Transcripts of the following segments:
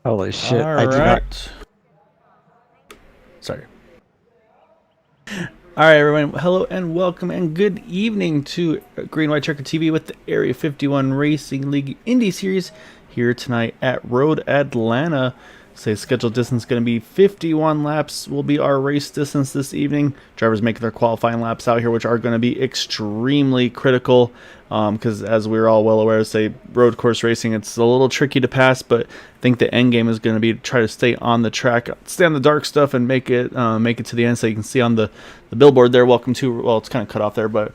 Holy shit! All I do not. right. Sorry. All right, everyone. Hello and welcome and good evening to Green White Checker TV with the Area 51 Racing League Indy Series here tonight at Road Atlanta. Say scheduled distance going to be 51 laps. Will be our race distance this evening. Drivers making their qualifying laps out here, which are going to be extremely critical. Because as we're all well aware, say road course racing, it's a little tricky to pass. But I think the end game is going to be to try to stay on the track, stay on the dark stuff, and make it to the end. So you can see on the billboard there. Welcome to. Well, it's kind of cut off there, but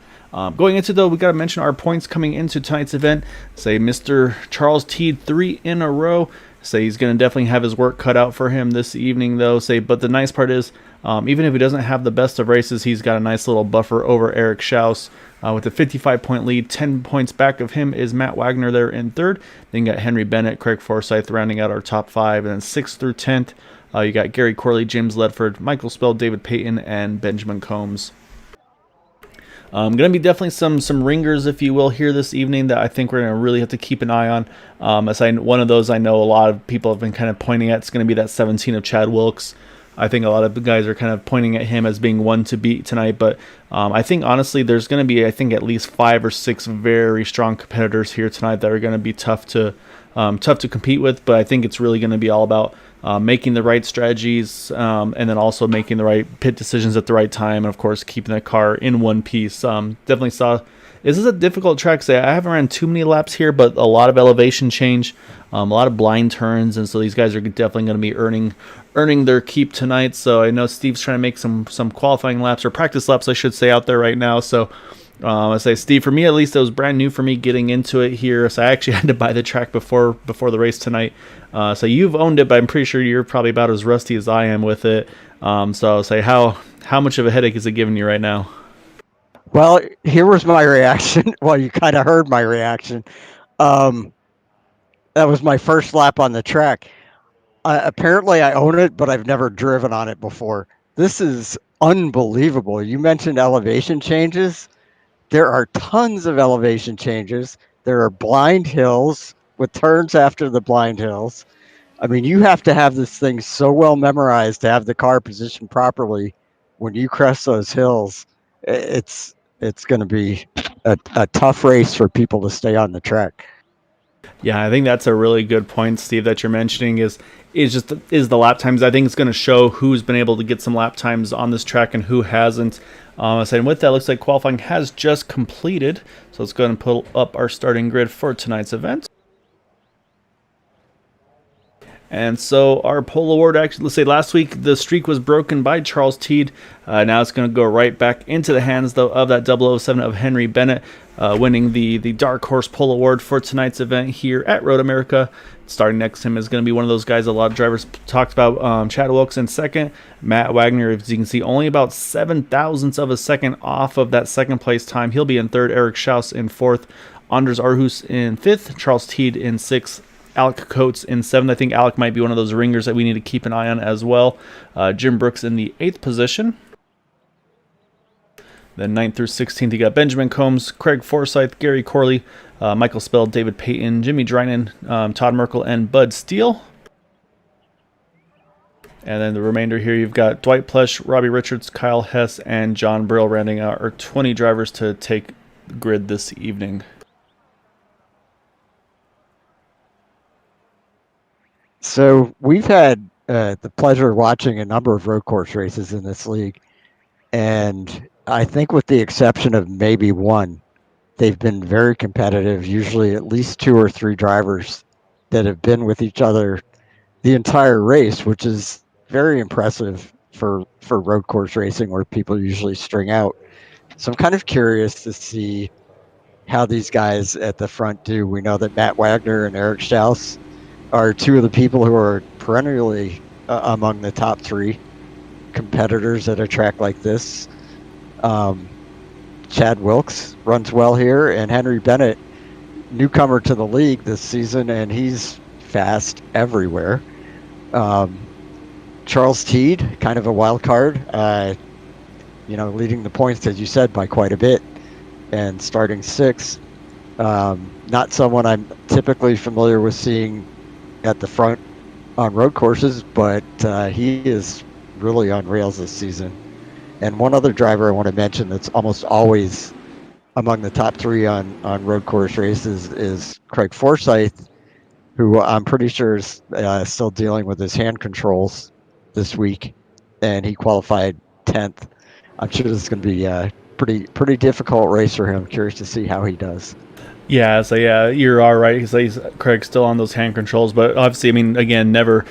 going into though, we got to mention our points coming into tonight's event. Say Mr. Charles Teed 3 in a row. Say he's going to definitely have his work cut out for him this evening, though. Say, but the nice part is, even if he doesn't have the best of races, he's got a nice little buffer over Eric Schaus with a 55-point lead. 10 points back of him is Matt Wagner there in third. Then you got Henry Bennett, Craig Forsyth rounding out our top five, and then 6th through 10th, you got Gary Corley, James Ledford, Michael Spell, David Payton, and Benjamin Combs. Going to be definitely some ringers, if you will, here this evening that I think we're going to really have to keep an eye on. One of those I know a lot of people have been kind of pointing at. It's going to be that 17 of Chad Wilkes. I think a lot of the guys are kind of pointing at him as being one to beat tonight. But I think, honestly, there's going to be, I think, at least 5 or 6 very strong competitors here tonight that are going to be tough to compete with. But I think it's really going to be all about making the right strategies, and then also making the right pit decisions at the right time, and of course keeping the car in one piece. Definitely saw. This is a difficult track. Say I haven't ran too many laps here, but a lot of elevation change, a lot of blind turns, and so these guys are definitely going to be earning their keep tonight. So I know Steve's trying to make some qualifying laps or practice laps, I should say, out there right now. So I say, Steve, for me at least, it was brand new for me getting into it here. So I actually had to buy the track before the race tonight. So you've owned it, but I'm pretty sure you're probably about as rusty as I am with it. So I'll say, how much of a headache is it giving you right now? Well, here was my reaction. Well, you kind of heard my reaction. Um, that was my first lap on the track. Apparently, I own it, but I've never driven on it before. This is unbelievable. You mentioned elevation changes. There are tons of elevation changes. There are blind hills with turns after the blind hills. I mean, you have to have this thing so well memorized to have the car positioned properly when you crest those hills. It's going to be a tough race for people to stay on the track. Yeah, I think that's a really good point, Steve, that you're mentioning is the lap times. I think it's going to show who's been able to get some lap times on this track and who hasn't. And with that, looks like qualifying has just completed. So let's go ahead and pull up our starting grid for tonight's event. And so our pole award, actually, let's say last week the streak was broken by Charles Teed. Now it's going to go right back into the hands, though, of that 007 of Henry Bennett, winning the Dark Horse Pole Award for tonight's event here at Road America. Starting next to him is going to be one of those guys a lot of drivers talked about, Chad Wilkes in second. Matt Wagner, as you can see, only about 7 thousandths of a second off of that second place time. He'll be in third. Eric Schaus in fourth. Anders Arhus in fifth. Charles Teed in sixth. Alec Coates in seventh. I think Alec might be one of those ringers that we need to keep an eye on as well. Jim Brooks in the eighth position. Then 9th through 16th, you got Benjamin Combs, Craig Forsyth, Gary Corley, Michael Spell, David Payton, Jimmy Drynan, Todd Merkel, and Bud Steele. And then the remainder here, you've got Dwight Plesh, Robbie Richards, Kyle Hess, and John Brill rounding out our 20 drivers to take the grid this evening. So we've had the pleasure of watching a number of road course races in this league, and I think with the exception of maybe one, they've been very competitive. Usually, at least 2 or 3 drivers that have been with each other the entire race, which is very impressive for road course racing, where people usually string out. So I'm kind of curious to see how these guys at the front do. We know that Matt Wagner and Eric Schaus are 2 of the people who are perennially among the top 3 competitors at a track like this. Chad Wilkes runs well here, and Henry Bennett, newcomer to the league this season, and he's fast everywhere. Charles Teed, kind of a wild card, leading the points, as you said, by quite a bit, and starting 6th. Not someone I'm typically familiar with seeing at the front on road courses, but he is really on rails this season. And one other driver I want to mention that's almost always among the top three on road course races is Craig Forsyth, who I'm pretty sure is still dealing with his hand controls this week, and he qualified 10th. I'm sure this is going to be a pretty difficult race for him. Curious to see how he does. Yeah, so yeah, you're all right. He's Craig's still on those hand controls, but obviously, I mean, again, never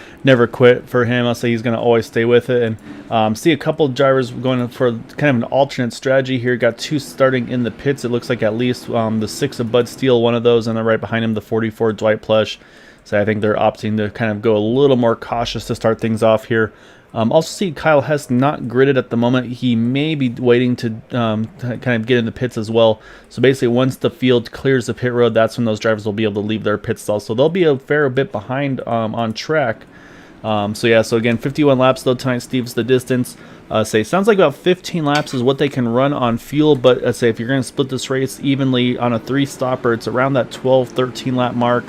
quit for him. I'll say he's going to always stay with it, and see a couple of drivers going for kind of an alternate strategy here. Got two starting in the pits. It looks like at least the 6 of Bud Steele, one of those, and then right behind him the 44 Dwight Plush. So I think they're opting to kind of go a little more cautious to start things off here. Also see Kyle Hess not gridded at the moment. He may be waiting to kind of get in the pits as well. So basically once the field clears the pit road, that's when those drivers will be able to leave their pit stall. So they'll be a fair bit behind on track. So again, 51 laps though tonight. Steve's the distance. Sounds like about 15 laps is what they can run on fuel, but say if you're going to split this race evenly on a 3-stopper, it's around that 12-13 lap mark.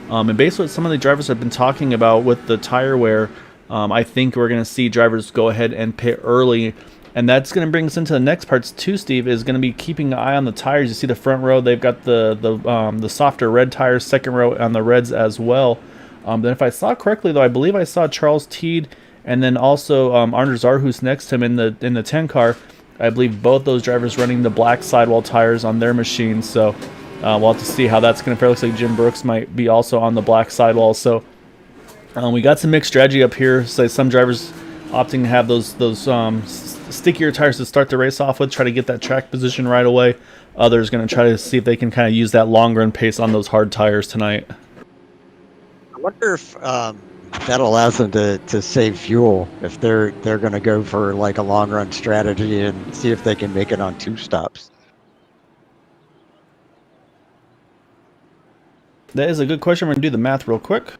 And basically what some of the drivers have been talking about with the tire wear, I think we're going to see drivers go ahead and pit early. And that's going to bring us into the next parts too, Steve, is going to be keeping an eye on the tires. You see the front row, they've got the softer red tires, second row on the reds as well. Then if I saw correctly, though, I believe I saw Charles Teed and then also Anders Arhus next to him in the 10 car. I believe both those drivers running the black sidewall tires on their machines. So we'll have to see how that's going to fare. Looks like Jim Brooks might be also on the black sidewall. So we got some mixed strategy up here. So some drivers opting to have those stickier tires to start the race off with, try to get that track position right away. Others going to try to see if they can kind of use that long run pace on those hard tires tonight. I wonder if that allows them to save fuel if they're going to go for like a long run strategy and see if they can make it on 2 stops. That is a good question. We're going to do the math real quick.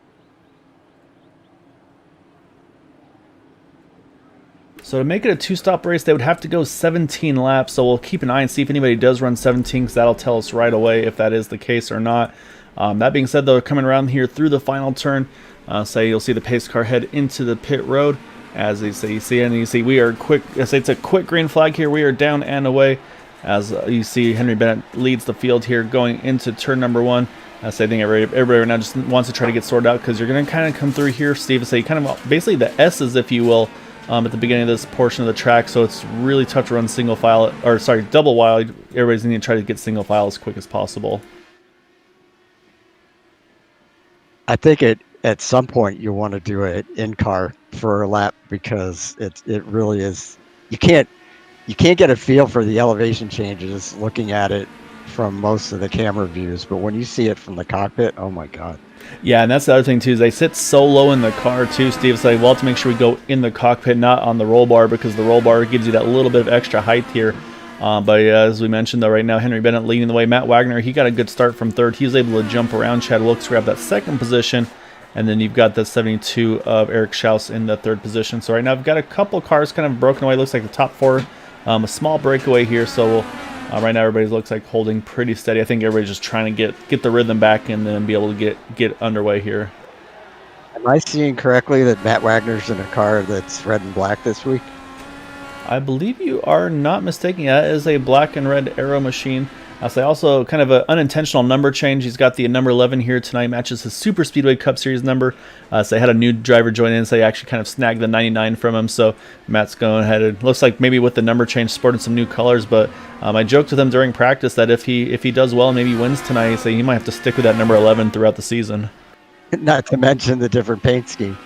So to make it a 2-stop race, they would have to go 17 laps. So we'll keep an eye and see if anybody does run 17, because that'll tell us right away if that is the case or not. That being said, though, coming around here through the final turn, you'll see the pace car head into the pit road. As they say, you see we are quick. It's a quick green flag here. We are down and away. As you see, Henry Bennett leads the field here going into turn number 1. I think everybody right now just wants to try to get sorted out, because you're going to kind of come through here, Steve, say kind of basically the S's, if you will, at the beginning of this portion of the track. So it's really tough to run double wide. Everybody's going to try to get single file as quick as possible. I think at some point you want to do it in car for a lap, because it really is. You can't get a feel for the elevation changes looking at it from most of the camera views, but when you see it from the cockpit, oh my god. Yeah, and that's the other thing too, is they sit so low in the car too, Steve. So we'll have to make sure we go in the cockpit, not on the roll bar, because the roll bar gives you that little bit of extra height here. But as we mentioned, though, right now Henry Bennett leading the way. Matt Wagner, he got a good start from third. He was able to jump around Chad Wilkes, grab that second position, and then you've got the 72 of Eric Schaus in the third position. So right now I've got a couple cars kind of broken away. Looks like the top 4, a small breakaway here. So right now everybody looks like holding pretty steady. I think everybody's just trying to get the rhythm back and then be able to get underway here. Am I seeing correctly that Matt Wagner's in a car that's red and black this week? I believe you are not mistaken. That is a black and red Aero machine. I'll say also kind of an unintentional number change. He's got the number 11 here tonight, matches his Super Speedway Cup Series number. So they had a new driver join in, so they actually kind of snagged the 99 from him. So Matt's going ahead. It looks like maybe with the number change, sporting some new colors. But I joked with him during practice that if he does well and maybe wins tonight, so he might have to stick with that number 11 throughout the season. Not to mention the different paint scheme.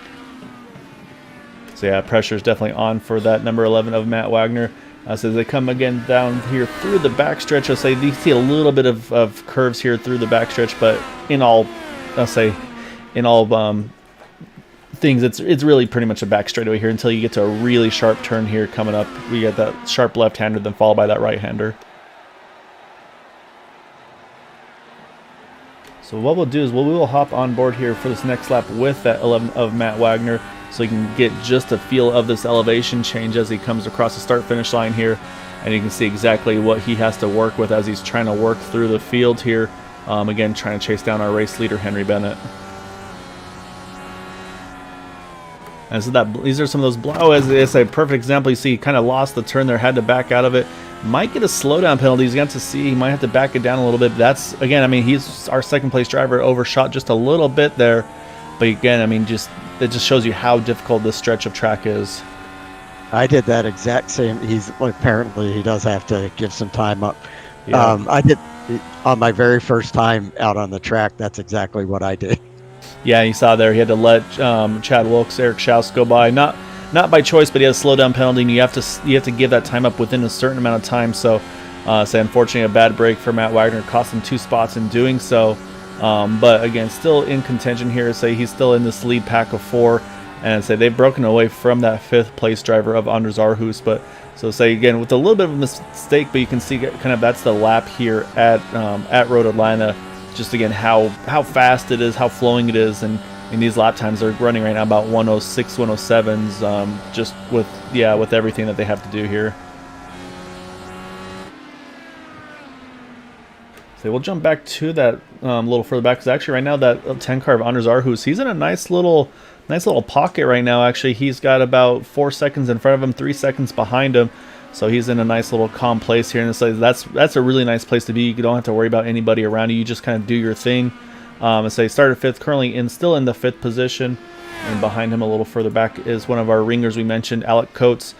So yeah, pressure is definitely on for that number 11 of Matt Wagner. So as they come again down here through the backstretch, I'll say you see a little bit of curves here through the backstretch, but in all things, it's really pretty much a back straightaway here until you get to a really sharp turn here coming up. We get that sharp left-hander, then followed by that right-hander. So what we'll do is we will hop on board here for this next lap with that 11 of Matt Wagner, so you can get just a feel of this elevation change as he comes across the start-finish line here, and you can see exactly what he has to work with as he's trying to work through the field here. Again, trying to chase down our race leader, Henry Bennett. And so these are some of those it's a perfect example. You see, he kind of lost the turn there, had to back out of it. Might get a slowdown penalty. He's got to see. He might have to back it down a little bit. That's, again, I mean, he's our second place driver, overshot just a little bit there. But again, I mean, it just shows you how difficult this stretch of track is. I did that exact same. Apparently he does have to give some time up. Yeah. I did on my very first time out on the track. That's exactly what I did. Yeah, you saw there he had to let Chad Wilkes, Eric Schaus go by. Not by choice, but he had a slowdown penalty, and you have to give that time up within a certain amount of time. So, unfortunately, a bad break for Matt Wagner cost him 2 spots in doing so. But again, still in contention here. Say he's still in this lead pack of 4, and say they've broken away from that 5th place driver of Anders Aarhus. But so say again with a little bit of a mistake, but you can see kind of that's the lap here at Road Atlanta. Just again how fast it is, how flowing it is, and these lap times are running right now about 106, 107s, just with everything that they have to do here. So we'll jump back to that a little further back, because actually right now that 10 car of Anders Aarhus, he's in a nice little pocket right now. Actually, he's got about 4 seconds in front of him, 3 seconds behind him. So he's in a nice little calm place here, and that's a really nice place to be. You don't have to worry about anybody around you. You just kind of do your thing. And so he started 5th, currently still in the 5th position, and behind him a little further back is one of our ringers we mentioned, Alec Coates.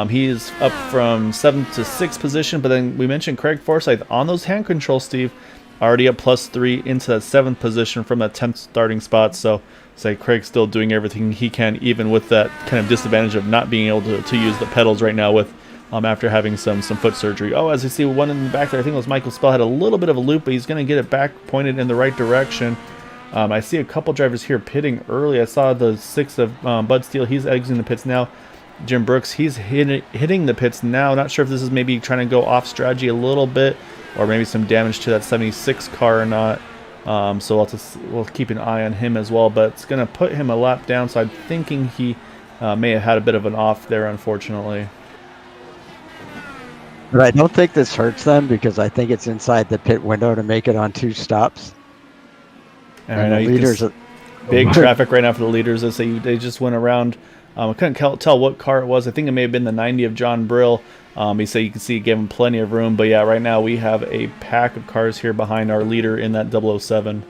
He is up from 7th to 6th position, but then we mentioned Craig Forsyth on those hand controls, Steve, already up +3 into that 7th position from that 10th starting spot. So say Craig's still doing everything he can, even with that kind of disadvantage of not being able to use the pedals right now with after having some foot surgery. Oh, as you see, one in the back there, I think it was Michael Spell, had a little bit of a loop, but he's going to get it back pointed in the right direction. I see a couple drivers here pitting early. I saw the 6th of Bud Steele. He's exiting the pits now. Jim Brooks, he's hitting the pits now. Not sure if this is maybe trying to go off strategy a little bit, or maybe some damage to that 76 car or not. So we'll keep an eye on him as well. But it's going to put him a lap down, so I'm thinking he may have had a bit of an off there, unfortunately. But I don't think this hurts them, because I think it's inside the pit window to make it on 2 stops. And the leaders, big traffic right now for the leaders. They just went around. I couldn't tell what car it was. I think it may have been the 90 of John Brill. You can see he gave him plenty of room. But yeah, right now we have a pack of cars here behind our leader in that 007.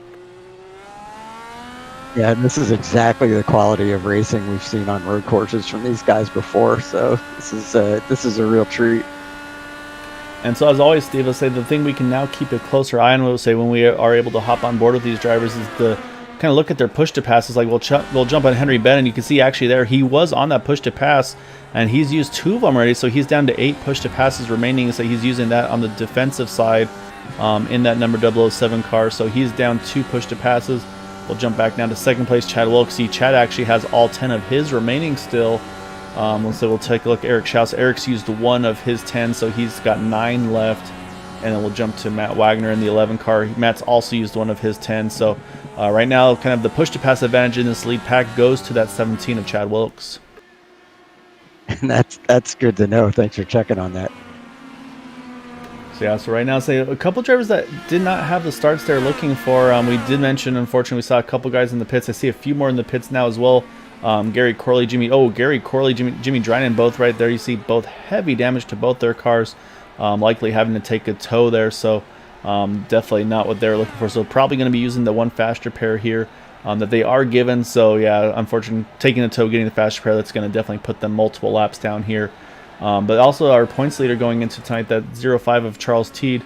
Yeah, and this is exactly the quality of racing we've seen on road courses from these guys before. So this is a real treat. And so, as always, Steve, I'll say the thing we can now keep a closer eye on, we'll say, when we are able to hop on board with these drivers, is to kind of look at their push to passes. Like we'll jump on Henry Benn, and you can see actually there he was on that push to pass, and he's used 2 of them already, so he's down to 8 push to passes remaining. So he's using that on the defensive side in that number 007 car. So he's down 2 push to passes. We'll jump back now to 2nd place, Chad Wilkes. See, Chad actually has all 10 of his remaining still. So we'll take a look at Eric Schaus. Eric's used 1 of his 10, so he's got 9 left. And then we'll jump to Matt Wagner in the 11 car. Matt's also used 1 of his 10. So right now, kind of the push-to-pass advantage in this lead pack goes to that 17 of Chad Wilkes. And that's good to know. Thanks for checking on that. So right now, say a couple drivers that did not have the starts they're looking for. We did mention, unfortunately, we saw a couple guys in the pits. I see a few more in the pits now as well. Gary Corley, Jimmy Drynan, both right there. You see both heavy damage to both their cars, likely having to take a tow there. So definitely not what they're looking for. So probably going to be using the 1 fast repair here that they are given. So yeah, unfortunately, taking the tow, getting the fast repair, that's going to definitely put them multiple laps down here. But also our points leader going into tonight, that 05 of Charles Teed.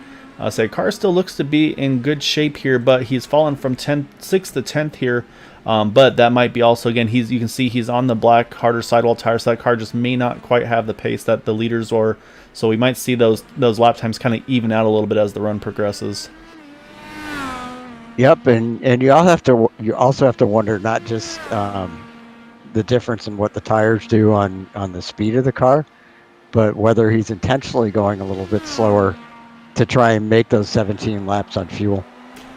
Car still looks to be in good shape here, but he's fallen from 6th to 10th here. But that might be also, again, you can see he's on the black, harder sidewall tires. So that car just may not quite have the pace that the leaders are. So we might see those lap times kind of even out a little bit as the run progresses. Yep, and you also have to wonder not just the difference in what the tires do on the speed of the car, but whether he's intentionally going a little bit slower to try and make those 17 laps on fuel.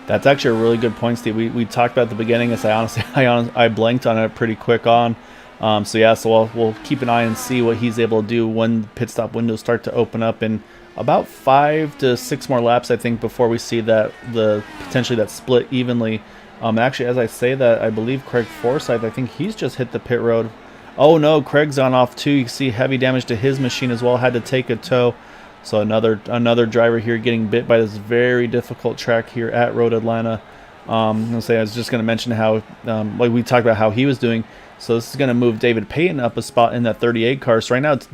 That's actually a really good point, Steve. We talked about at the beginning. I blanked on it pretty quick on. So we'll keep an eye and see what he's able to do when pit stop windows start to open up in about 5 to 6 more laps, I think, before we see that potentially that split evenly. Actually, as I say that, I believe Craig Forsyth, I think he's just hit the pit road. Oh no, Craig's gone off too. You can see heavy damage to his machine as well. Had to take a tow. So another driver here getting bit by this very difficult track here at Road Atlanta. I was just going to mention how, like we talked about how he was doing. So this is going to move David Payton up a spot in that 38 car. So right now it's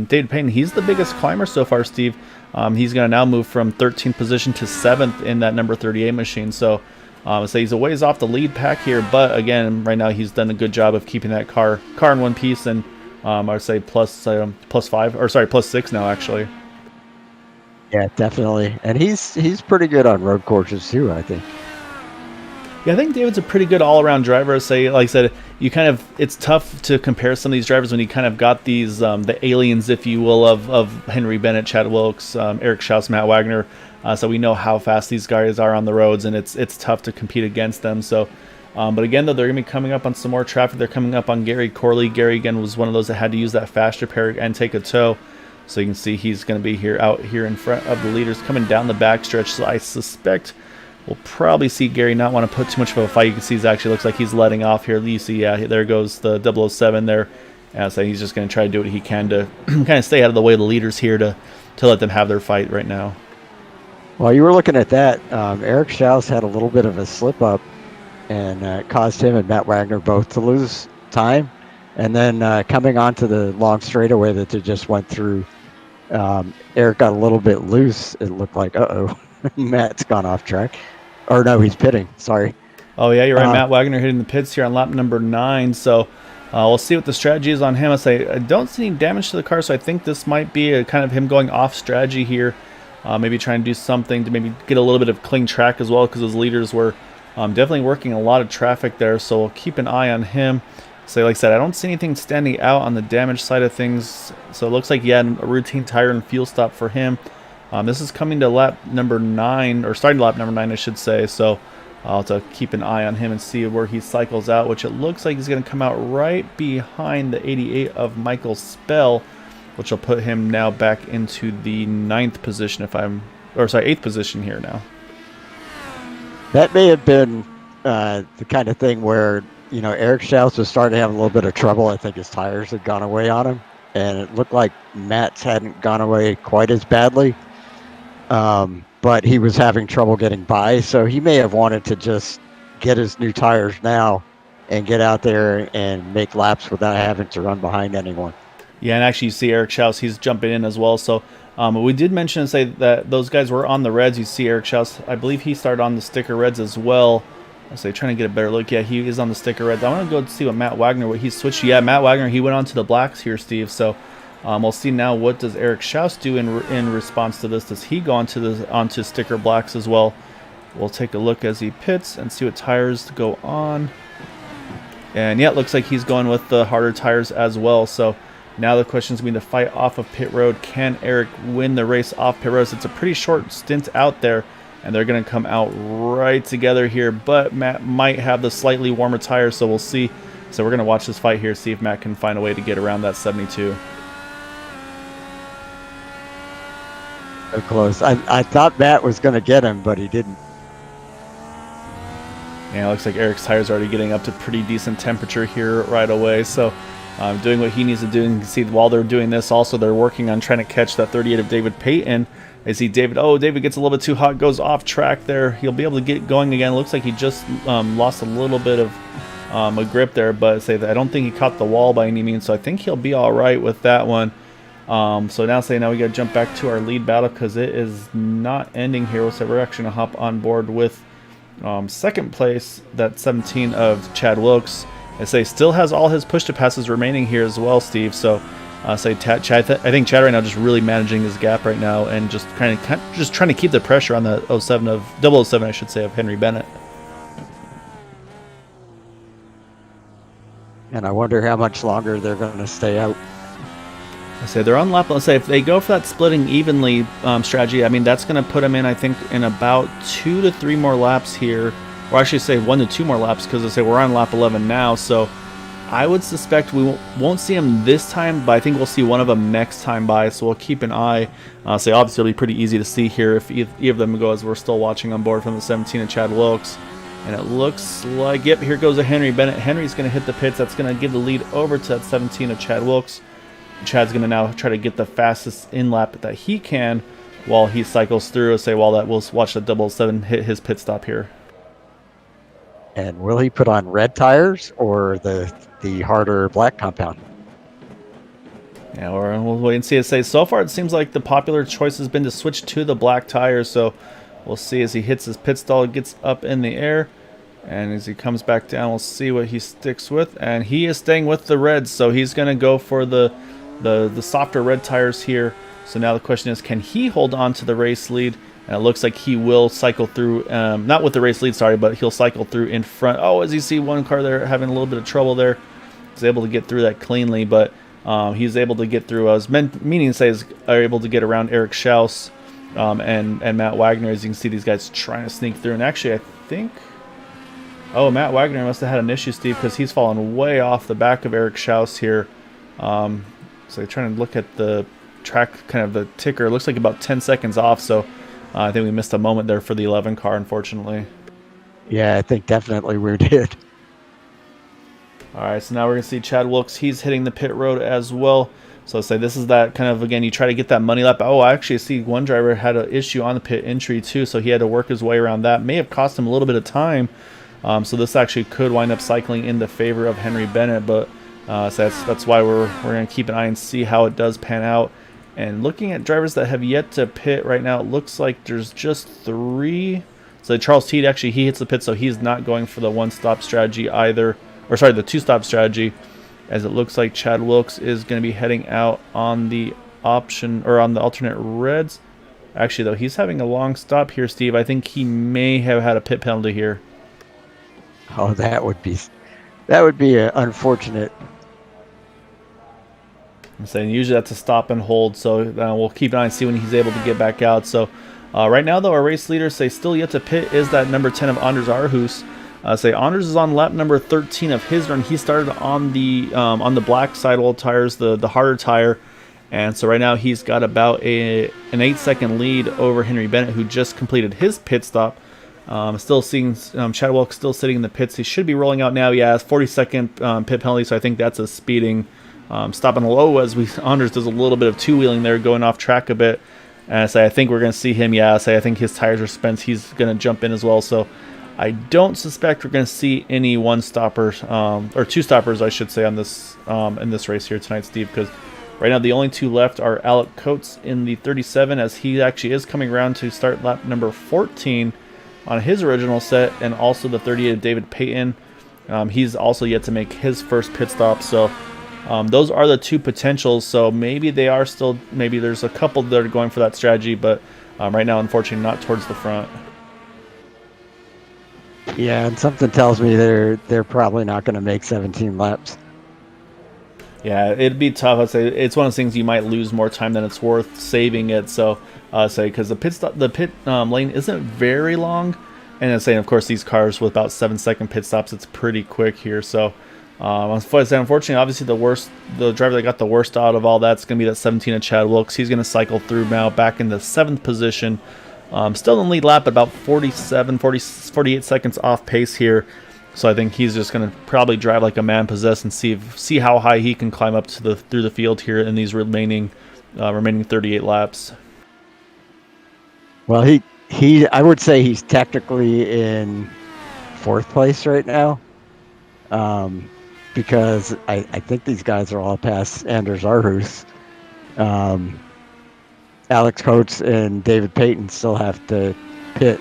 David Payton. He's the biggest climber so far, Steve. He's going to now move from 13th position to 7th in that number 38 machine. So he's a ways off the lead pack here. But again, right now he's done a good job of keeping that car in one piece. And I'd say plus 5, or sorry, plus 6 now actually. Yeah, definitely. And he's pretty good on road courses too, I think. Yeah, I think David's a pretty good all-around driver. Like I said, it's tough to compare some of these drivers when you kind of got these the aliens, if you will, of Henry Bennett, Chad Wilkes, Eric Schaus, Matt Wagner. So we know how fast these guys are on the roads, and it's tough to compete against them. So, but again, though, they're going to be coming up on some more traffic. They're coming up on Gary Corley. Gary again was one of those that had to use that fast repair and take a tow. So you can see he's going to be out here in front of the leaders, coming down the backstretch. So I suspect we'll probably see Gary not want to put too much of a fight. You can see he actually looks like he's letting off here. You see, yeah, there goes the 007 there. So he's just going to try to do what he can to kind of stay out of the way of the leaders here to let them have their fight right now. While you were looking at that, Eric Schaus had a little bit of a slip up and caused him and Matt Wagner both to lose time. And then coming onto the long straightaway that they just went through, Eric got a little bit loose. It looked like, Matt's gone off track. Or no, he's pitting. Sorry. Oh, yeah, you're right. Matt Wagner hitting the pits here on lap number 9. So we'll see what the strategy is on him. I don't see any damage to the car, so I think this might be a kind of him going off strategy here. Maybe trying to do something to maybe get a little bit of clean track as well, because those leaders were definitely working a lot of traffic there. So we'll keep an eye on him. So like I said, I don't see anything standing out on the damage side of things. So it looks like he had a routine tire and fuel stop for him. This is coming to lap number 9, or starting lap number 9, I should say. So I'll have to keep an eye on him and see where he cycles out, which it looks like he's going to come out right behind the 88 of Michael Spell, which will put him now back into the 9th position 8th position here now. That may have been the kind of thing where, Eric Schaus was starting to have a little bit of trouble. I think his tires had gone away on him, and it looked like Matt's hadn't gone away quite as badly. But he was having trouble getting by, so he may have wanted to just get his new tires now and get out there and make laps without having to run behind anyone. Yeah, and actually you see Eric Schaus, he's jumping in as well. So we did mention and say that those guys were on the reds. You see Eric Schaus, I believe he started on the sticker reds as well. Trying to get a better look. Yeah, he is on the sticker reds. I want to go see what Matt Wagner, what he switched. Yeah, Matt Wagner, he went on to the blacks here, Steve. So we'll see now what does Eric Schaus do in response to this. Does he go onto sticker blacks as well? We'll take a look as he pits and see what tires go on. And yeah, it looks like he's going with the harder tires as well. So now the question is going to be to fight off of pit road. Can Eric win the race off pit road? So it's a pretty short stint out there, and they're going to come out right together here. But Matt might have the slightly warmer tires, so we'll see. So we're going to watch this fight here, see if Matt can find a way to get around that 72. So close. I thought Matt was going to get him, but he didn't. Yeah, it looks like Eric's tires are already getting up to pretty decent temperature here right away. So doing what he needs to do. And you can see while they're doing this, also they're working on trying to catch that 38 of David Payton. I see David gets a little bit too hot, goes off track there. He'll be able to get going again. It looks like he just lost a little bit of a grip there, but I don't think he caught the wall by any means, so I think he'll be all right with that one. So now we got to jump back to our lead battle because it is not ending here. So we're actually going to hop on board with second place, that 17 of Chad Wilkes. I still has all his push to passes remaining here as well, Steve. So Chad, I think Chad right now just really managing his gap right now and just kind of just trying to keep the pressure on the 007 I should say of Henry Bennett. And I wonder how much longer they're going to stay out. They're on lap. Let's say if they go for that splitting evenly strategy, I mean that's going to put them in, I think, in about 2 to 3 more laps here, or actually say 1 to 2 more laps, because we're on lap 11 now. So I would suspect we won't see them this time, but I think we'll see one of them next time by. So we'll keep an eye. Obviously it'll be pretty easy to see here if either of them go, as we're still watching on board from the 17 of Chad Wilkes. And it looks like, yep, here goes a Henry Bennett. Henry's going to hit the pits. That's going to give the lead over to that 17 of Chad Wilkes. Chad's going to now try to get the fastest in lap that he can while he cycles through. Say, while that we'll watch the 007 hit his pit stop here. And will he put on red tires or the harder black compound? Yeah, we'll wait and see. Say, so far it seems like the popular choice has been to switch to the black tires. So we'll see as he hits his pit stall, gets up in the air. And as he comes back down, we'll see what he sticks with. And he is staying with the reds, so he's going to go for the softer red tires here. So now the question is, can he hold on to the race lead? And it looks like he will cycle through, not with the race lead, sorry, but he'll cycle through in front. Oh, as you see one car there having a little bit of trouble there. He's able to get through that cleanly, but he's able to get through, meaning to say, are able to get around Eric Schaus and Matt Wagner. As you can see, these guys trying to sneak through. And actually, I think... Oh, Matt Wagner must have had an issue, Steve, because he's fallen way off the back of Eric Schaus here. So they're trying to look at the track, kind of the ticker. It looks like about 10 seconds off, so I think we missed a moment there for the 11 car, unfortunately. Yeah, I think definitely we did. All right, so now we're going to see Chad Wilkes. He's hitting the pit road as well. So say this is that kind of, again, you try to get that money lap. Oh, I actually see one driver had an issue on the pit entry too, so he had to work his way around that. May have cost him a little bit of time. So this actually could wind up cycling in the favor of Henry Bennett, but so that's why we're going to keep an eye and see how it does pan out. And looking at drivers that have yet to pit right now, it looks like there's just 3. So Charles Teed, actually, he hits the pit, so he's not going for the one-stop strategy either. Or sorry, the two-stop strategy, as it looks like Chad Wilkes is going to be heading out on the option, or on the alternate reds. Actually, though, he's having a long stop here, Steve. I think he may have had a pit penalty here. Oh, that would be unfortunate. I'm saying usually that's a stop and hold, so we'll keep an eye and see when he's able to get back out. So right now, though, our race leader say still yet to pit is that number 10 of Anders Arhus. Say Anders is on lap number 13 of his run. He started on the black sidewall tires, the harder tire, and so right now he's got about an 8-second lead over Henry Bennett, who just completed his pit stop. Still seeing Chad Wilkes still sitting in the pits. He should be rolling out now. Yeah, it's 40-second pit penalty, so I think that's a speeding. Stopping low as Anders does a little bit of two-wheeling there, going off track a bit. And I think we're going to see him. Yeah, I think his tires are spent. He's going to jump in as well. So I don't suspect we're going to see any one-stoppers, or two-stoppers, I should say, on this in this race here tonight, Steve, because right now the only 2 left are Alec Coates in the 37, as he actually is coming around to start lap number 14 on his original set, and also the 38 of David Payton. He's also yet to make his first pit stop, so those are the 2 potentials. So maybe they are still, maybe there's a couple that are going for that strategy, but right now, unfortunately, not towards the front. Yeah, and something tells me they're probably not going to make 17 laps. Yeah, it'd be tough. I'd say it's one of those things you might lose more time than it's worth saving it. So, because the pit lane isn't very long, and I'm saying, of course, these cars with about 7-second pit stops, it's pretty quick here. So, unfortunately, obviously, the driver that got the worst out of all that's going to be that 17 of Chad Wilkes. He's going to cycle through now, back in the 7th position, still in the lead lap, about 48 seconds off pace here. So I think he's just going to probably drive like a man possessed and see how high he can climb up to through the field here in these remaining 38 laps. Well, I would say he's technically in 4th place right now, because I think these guys are all past Anders Arhus. Alex Coates and David Payton still have to pit.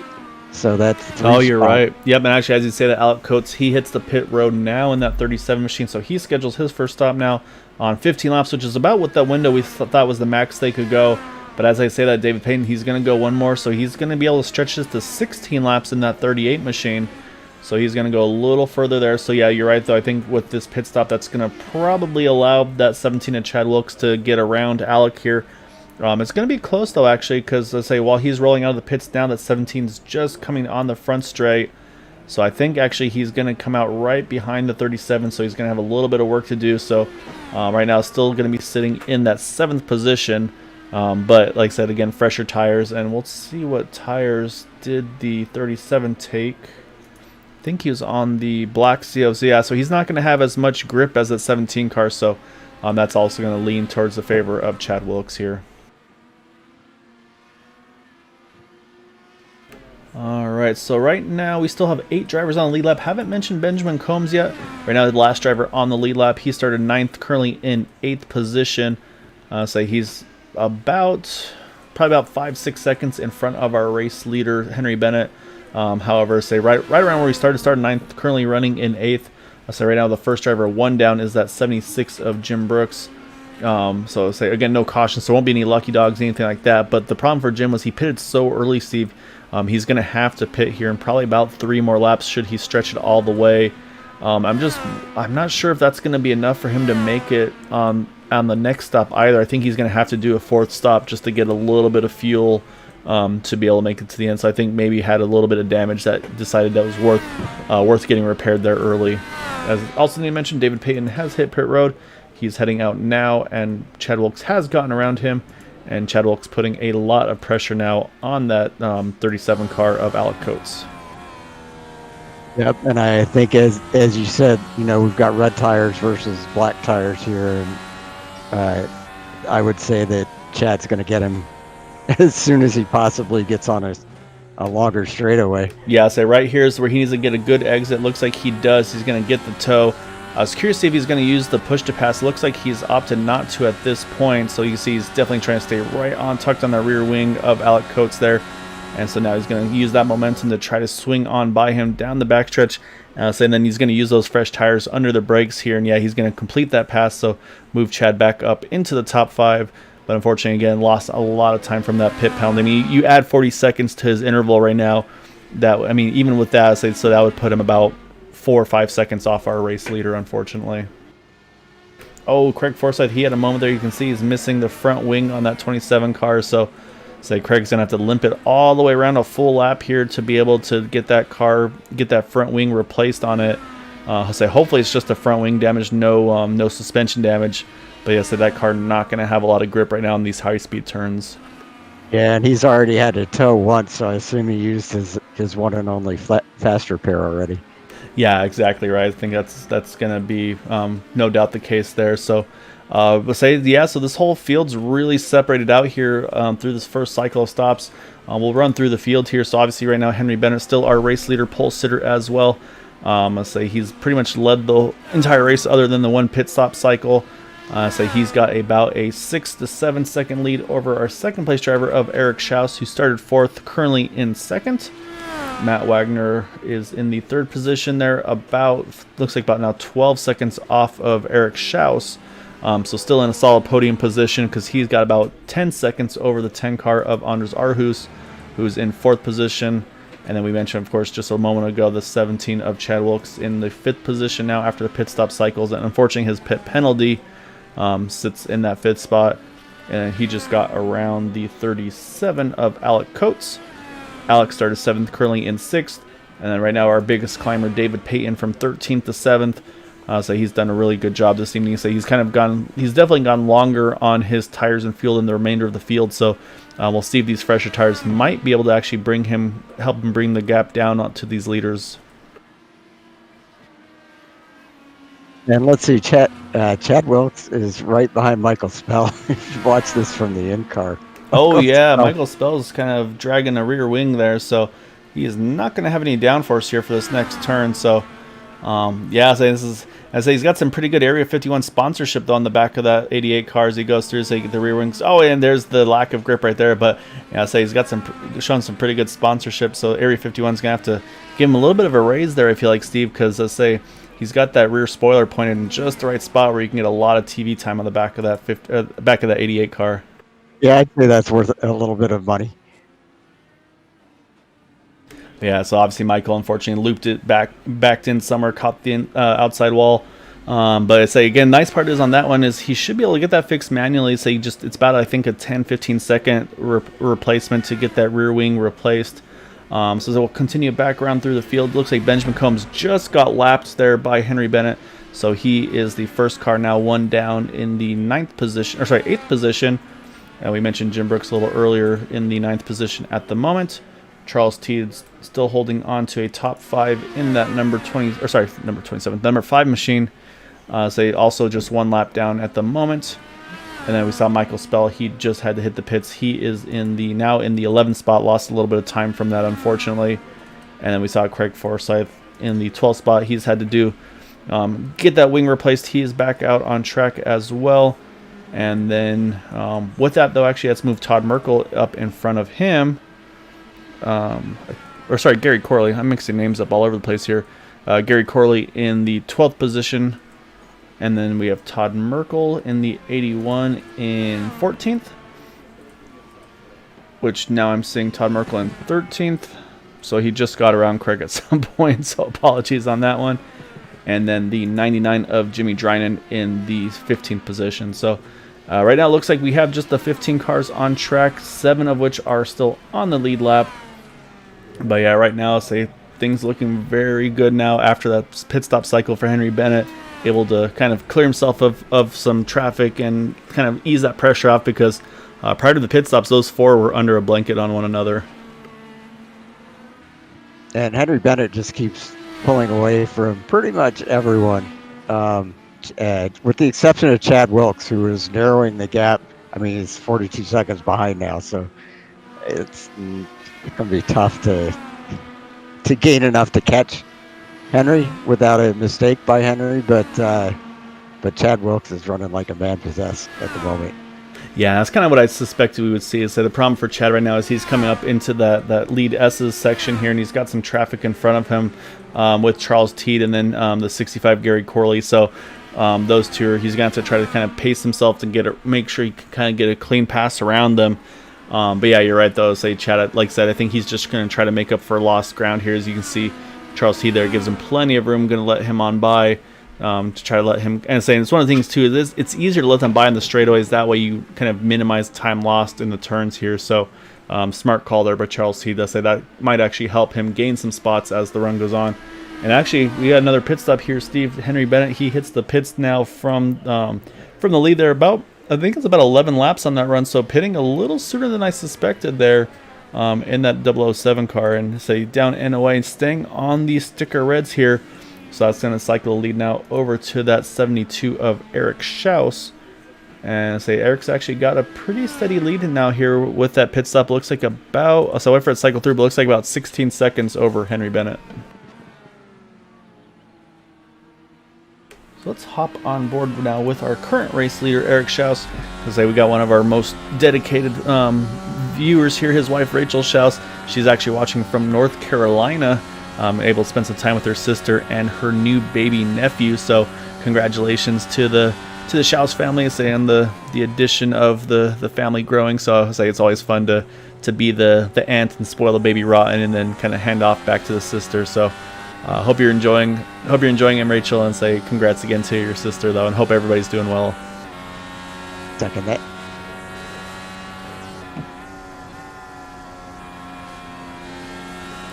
So that's 3 Oh, you're spot. right. Yep, and actually, as you say that, Alec Coates, he hits the pit road now in that 37 machine, so he schedules his first stop now on 15 laps, which is about what that window we thought was the max they could go. But as I say that, David Payton, he's going to go one more, so he's going to be able to stretch this to 16 laps in that 38 machine. So he's going to go a little further there. So yeah, you're right, though. I think with this pit stop, that's going to probably allow that 17 of Chad Wilkes to get around Alec here. It's going to be close, though, actually, because I say while he's rolling out of the pits now, that 17's just coming on the front straight. So I think actually he's going to come out right behind the 37, so he's going to have a little bit of work to do. So right now, still going to be sitting in that 7th position. But like I said, again, fresher tires, and we'll see what tires did the 37 take. I think he was on the black COC. Yeah, so he's not going to have as much grip as that 17 car. So that's also going to lean towards the favor of Chad Wilkes here. All right, so right now we still have 8 drivers on the lead lap. Haven't mentioned Benjamin Combs yet. Right now, the last driver on the lead lap, he started 9th, currently in 8th position. So he's probably about 5-6 seconds in front of our race leader, Henry Bennett. However, say right around where we started 9th, currently running in 8th. So right now the first driver, 1 down, is that 76 of Jim Brooks. So say again, no caution, so there won't be any lucky dogs, anything like that. But the problem for Jim was he pitted so early, Steve. He's going to have to pit here in probably about 3 more laps should he stretch it all the way. I'm not sure if that's going to be enough for him to make it on the next stop either. I think he's going to have to do a 4th stop just to get a little bit of fuel to be able to make it to the end. So I think maybe he had a little bit of damage that decided that was worth getting repaired there early. As also need to mention, David Payton has hit pit road. He's heading out now, and Chad Wilkes has gotten around him. And Chad Wilkes putting a lot of pressure now on that 37 car of Alec Coates. Yep, and I think as you said, we've got red tires versus black tires here, and I would say that Chad's going to get him as soon as he possibly gets on a longer straightaway. Yeah, so right here is where he needs to get a good exit. Looks like he does. He's going to get the toe. I was curious to see if he's going to use the push to pass. Looks like he's opted not to at this point. So you can see he's definitely trying to stay right on, tucked on the rear wing of Alec Coates there. And so now he's going to use that momentum to try to swing on by him down the backstretch. And then he's going to use those fresh tires under the brakes here. And yeah, he's going to complete that pass. So move Chad back up into the top 5. But unfortunately, again, lost a lot of time from that pit penalty. I mean, you add 40 seconds to his interval right now. Even with that, so that would put him about 4 or 5 seconds off our race leader, unfortunately. Oh, Craig Forsyth, he had a moment there. You can see he's missing the front wing on that 27 car. So Craig's going to have to limp it all the way around a full lap here to be able to get that front wing replaced on it. Hopefully it's just a front wing damage, no suspension damage. But yeah, so that car not going to have a lot of grip right now in these high-speed turns. Yeah, and he's already had to tow once, so I assume he used his one and only fast repair already. Yeah, exactly right. I think that's going to be no doubt the case there. So so this whole field's really separated out here through this first cycle of stops. We'll run through the field here. So obviously right now Henry Bennett still our race leader, pole sitter as well. He's pretty much led the entire race other than the one pit stop cycle. He's got about a 6 to 7 second lead over our second place driver of Eric Schaus, who started 4th, currently in 2nd. Matt Wagner is in the 3rd position there, looks like about now 12 seconds off of Eric Schaus. So still in a solid podium position because he's got about 10 seconds over the 10 car of Anders Arhus, who's in 4th position. And then we mentioned, of course, just a moment ago, the 17 of Chad Wilkes in the 5th position now after the pit stop cycles. And unfortunately, his pit penalty sits in that 5th spot. And he just got around the 37 of Alec Coates. Alex started 7th, currently in 6th. And then right now our biggest climber, David Payton, from 13th to 7th. So he's done a really good job this evening. So he's definitely gone longer on his tires and fuel than the remainder of the field. So we'll see if these fresher tires might be able to actually help him bring the gap down to these leaders. And let's see, Chad Wilkes is right behind Michael Spell. You should watch this from the in-car. Oh, yeah, Michael Spell's kind of dragging the rear wing there, so he is not going to have any downforce here for this next turn. So, he's got some pretty good Area 51 sponsorship, though, on the back of that 88 car as he goes through, so the rear wings. Oh, and there's the lack of grip right there, but he's got shown some pretty good sponsorship, so Area 51 is going to have to give him a little bit of a raise there, I feel like, Steve, because he's got that rear spoiler pointed in just the right spot where you can get a lot of TV time on the back of that 88 car. Yeah, I'd say that's worth a little bit of money. Yeah, so obviously Michael unfortunately looped it backed in somewhere, caught the outside wall. But again, nice part is on that one is he should be able to get that fixed manually. So it's about, I think, a 10-15 second replacement to get that rear wing replaced. So we'll continue back around through the field. Looks like Benjamin Combs just got lapped there by Henry Bennett. So he is the first car now, one down in the 8th position. We mentioned Jim Brooks a little earlier in the 9th position at the moment. Charles Teed's still holding on to a top 5 in that number 27, number 5 machine. So also just 1 lap down at the moment. And then we saw Michael Spell. He just had to hit the pits. He is now in the 11th spot. Lost a little bit of time from that, unfortunately. And then we saw Craig Forsyth in the 12th spot. He's had to do get that wing replaced. He is back out on track as well. And then with that, though, actually, let's move Todd Merkel up in front of him. Gary Corley. I'm mixing names up all over the place here. Gary Corley in the 12th position. And then we have Todd Merkel in the 81 in 14th. Which now I'm seeing Todd Merkel in 13th. So he just got around Craig at some point. So apologies on that one. And then the 99 of Jimmy Drynan in the 15th position. So right now it looks like we have just the 15 cars on track, 7 of which are still on the lead lap. But yeah, right now, things looking very good now after that pit stop cycle for Henry Bennett. Able to kind of clear himself of some traffic and kind of ease that pressure off, because prior to the pit stops, those 4 were under a blanket on one another. And Henry Bennett just keeps pulling away from pretty much everyone, with the exception of Chad Wilkes, who is narrowing the gap. I mean, he's 42 seconds behind now, so it's going to be tough to gain enough to catch Henry without a mistake by Henry, but Chad Wilkes is running like a man possessed at the moment. Yeah, that's kind of what I suspected we would see. Is that the problem for Chad right now is he's coming up into that lead S's section here, and he's got some traffic in front of him with Charles Teed and then the 65 Gary Corley. So those two, he's going to have to try to kind of pace himself to make sure he can kind of get a clean pass around them. But yeah, you're right though. Chad, like I said, I think he's just going to try to make up for lost ground here. As you can see, Charles Teed there gives him plenty of room. Going to let him on by. To try to let him, and it's one of the things too, it's easier to let them by in the straightaways. That way you kind of minimize time lost in the turns here. So smart call there by Charles Teed. Does say that might actually help him gain some spots as the run goes on. And actually, we got another pit stop here. Steve Henry Bennett, he hits the pits now from the lead there. I think it's about 11 laps on that run. So pitting a little sooner than I suspected there in that 007 car, and down and away and staying on these sticker reds here. So that's going to cycle the lead now over to that 72 of Eric Schaus. And Eric's actually got a pretty steady lead now here with that pit stop. Looks like so wait for it to cycle through, but looks like about 16 seconds over Henry Bennett. So let's hop on board now with our current race leader, Eric Schaus. We got one of our most dedicated viewers here, his wife, Rachel Schaus. She's actually watching from North Carolina. Able to spend some time with her sister and her new baby nephew. So congratulations to the Schaus family, and the addition of the family growing. So it's always fun to be the aunt and spoil the baby rotten, and then kind of hand off back to the sister. So hope you're enjoying him, Rachel, and congrats again to your sister though, and hope everybody's doing well. Second that.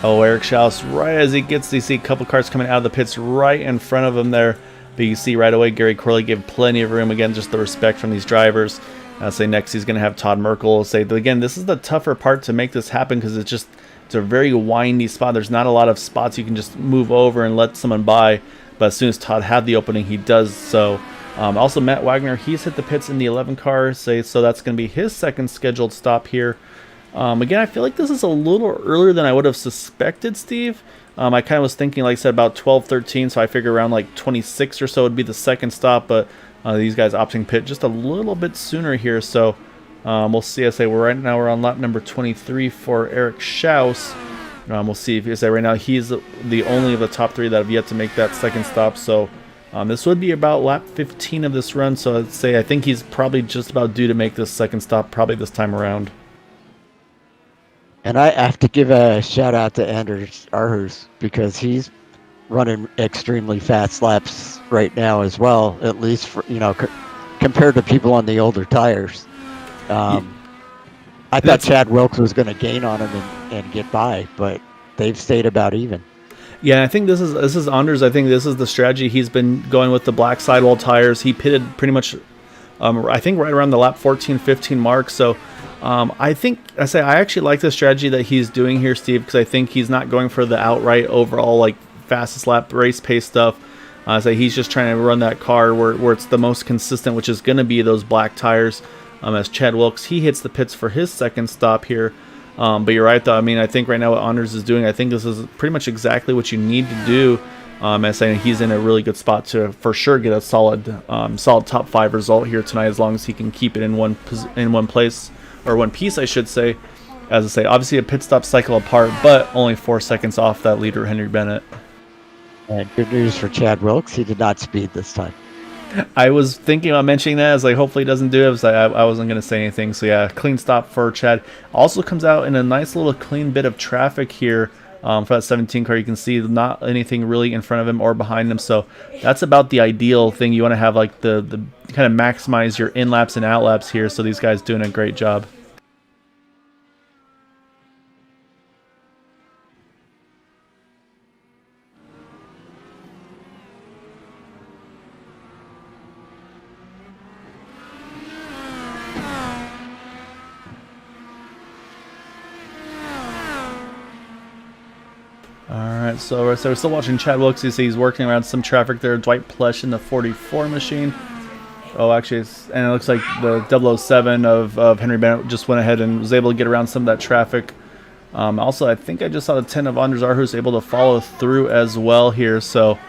Oh, Eric Schaus, right as he gets to see a couple cars coming out of the pits right in front of him there. But you see right away, Gary Corley gave plenty of room. Again, just the respect from these drivers. Next he's going to have Todd Merkel. Again, this is the tougher part to make this happen, because it's a very windy spot. There's not a lot of spots you can just move over and let someone by. But as soon as Todd had the opening, he does so. Also, Matt Wagner, he's hit the pits in the 11 car. So that's going to be his second scheduled stop here. Again, I feel like this is a little earlier than I would have suspected, Steve. I kind of was thinking, like I said, about 12, 13, so I figure around like 26 or so would be the second stop, but these guys opting pit just a little bit sooner here, so we'll see. We're on lap number 23 for Eric Schaus. We'll see if right now he's the only of the top 3 that have yet to make that second stop, so this would be about lap 15 of this run, so I think he's probably just about due to make this second stop probably this time around. And I have to give a shout out to Anders Arhus, because he's running extremely fast laps right now as well, at least for, compared to people on the older tires. I thought Chad Wilkes was going to gain on him and get by, but they've stayed about even. Yeah, I think this is Anders. I think this is the strategy he's been going with, the black sidewall tires. He pitted pretty much, I think right around the lap 14, 15 mark. So I actually like the strategy that he's doing here, Steve, because I think he's not going for the outright overall like fastest lap race pace stuff. He's just trying to run that car where it's the most consistent, which is going to be those black tires. As Chad Wilkes, he hits the pits for his second stop here. But you're right, though. I mean, I think right now what Anders is doing, I think this is pretty much exactly what you need to do. As saying he's in a really good spot to for sure get a solid top 5 result here tonight, as long as he can keep it in one place, or one piece, I should say. As I say, obviously a pit stop cycle apart, but only 4 seconds off that leader, Henry Bennett. And good news for Chad Wilkes, he did not speed this time. I was thinking about mentioning that, as like hopefully he doesn't do it. I wasn't going to say anything. So yeah, clean stop for Chad. Also comes out in a nice little clean bit of traffic here for that 17 car. You can see not anything really in front of him or behind him. So that's about the ideal thing. You want to have like the kind of maximize your in laps and out laps here. So these guys doing a great job. Alright, so we're still watching Chad Wilkes. You see he's working around some traffic there. Dwight Plesh in the 44 machine. Oh, actually, and it looks like the 007 of Henry Bennett just went ahead and was able to get around some of that traffic. Also, I think I just saw the 10 of Anders Aarhus able to follow through as well here. So,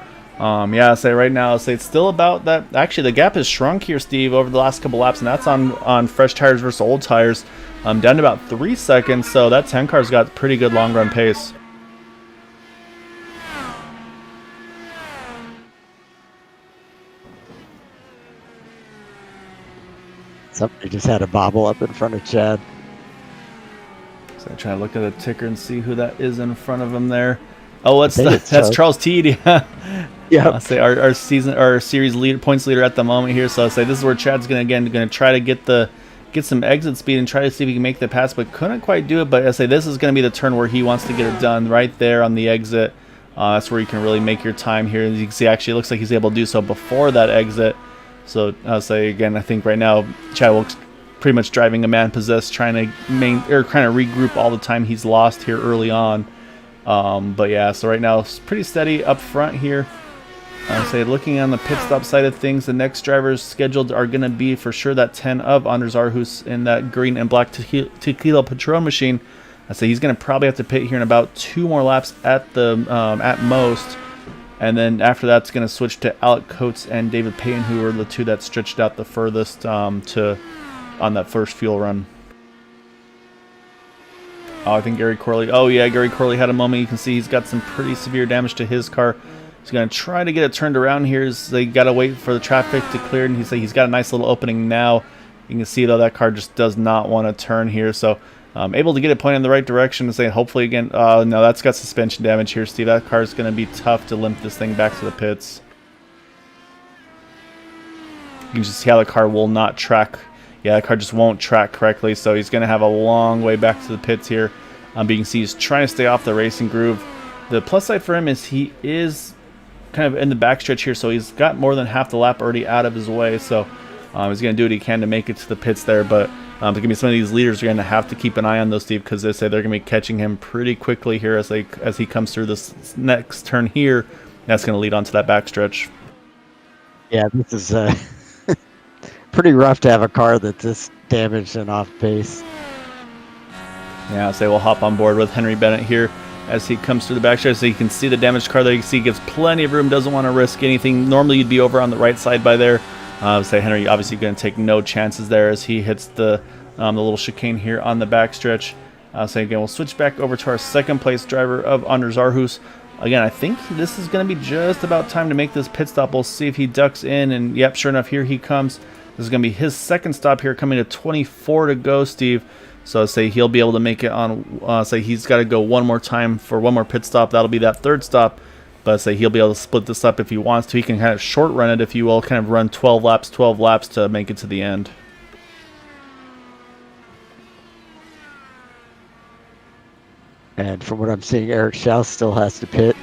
yeah, right now, it's still about that. Actually, the gap has shrunk here, Steve, over the last couple laps, and that's on fresh tires versus old tires. Down to about 3 seconds, so that 10 car's got pretty good long run pace. Somebody just had a bobble up in front of Chad. So I'm trying to look at the ticker and see who that is in front of him there. Oh, that's Charles Teed. Yeah. I'll say our series leader, points leader at the moment here. So I'll say this is where Chad's gonna try to get some exit speed and try to see if he can make the pass, but couldn't quite do it. But I say this is gonna be the turn where he wants to get it done right there on the exit. That's where you can really make your time here. And you can see actually it looks like he's able to do so before that exit. So I'll say again, I think right now Chad Wilkes pretty much driving a man possessed, trying to regroup all the time he's lost here early on. But yeah, so right now it's pretty steady up front here. I'll say looking on the pit stop side of things, the next drivers scheduled are going to be for sure that 10 of Anders Aarhus in that green and black Tequila Patron machine. I say he's going to probably have to pit here in about 2 more laps at most. And then after that's going to switch to Alec Coates and David Payton, who are the 2 that stretched out the furthest on that first fuel run. Oh, I think Gary Corley. Oh yeah, Gary Corley had a moment. You can see he's got some pretty severe damage to his car. He's going to try to get it turned around here. As they got to wait for the traffic to clear, and he's got a nice little opening now. You can see though that car just does not want to turn here. So able to get it pointed in the right direction and say hopefully again. No, that's got suspension damage here, Steve. That car is going to be tough to limp this thing back to the pits. You can just see how the car will not track. Yeah, the car just won't track correctly, so he's going to have a long way back to the pits here. But you can see he's trying to stay off the racing groove. The plus side for him is he is kind of in the backstretch here, so he's got more than half the lap already out of his way. So he's going to do what he can to make it to the pits there, but there's going to be some of these leaders are going to have to keep an eye on those, Steve, because they say they're going to be catching him pretty quickly here as he comes through this next turn here. That's going to lead on to that backstretch. Yeah, this is pretty rough to have a car that's this damaged and off pace. Yeah, so we'll hop on board with Henry Bennett here as he comes through the backstretch. So you can see the damaged car there. You can see he gives plenty of room, doesn't want to risk anything. Normally you'd be over on the right side by there. Say Henry obviously going to take no chances there as he hits the little chicane here on the backstretch. So again, we'll switch back over to our second place driver of Anders Aarhus. Again, I think this is going to be just about time to make this pit stop. We'll see if he ducks in, and yep, sure enough, here he comes. This is going to be his second stop here, coming to 24 to go, Steve. So say he'll be able to make it on, say he's got to go one more time for one more pit stop. That'll be that third stop. But say he'll be able to split this up if he wants to. He can kind of short run it, if you will, kind of run 12 laps to make it to the end. And from what I'm seeing, Eric Schaus still has to pit.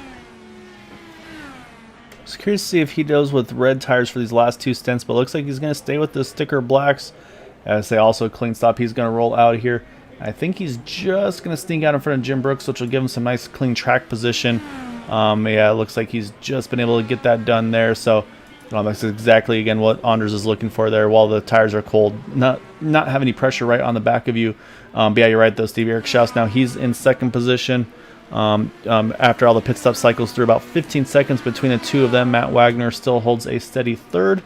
I was curious to see if he does with red tires for these last 2 stints, but it looks like he's going to stay with the sticker blacks. As they also clean stop, he's going to roll out here. I think he's just going to sneak out in front of Jim Brooks, which will give him some nice clean track position. Yeah, it looks like he's just been able to get that done there. So that's exactly, again, what Anders is looking for there while the tires are cold. Not have any pressure right on the back of you. But yeah, you're right, though, Steve. Eric Schaus, now he's in second position. After all the pit stop cycles through about 15 seconds between the two of them, Matt Wagner still holds a steady third.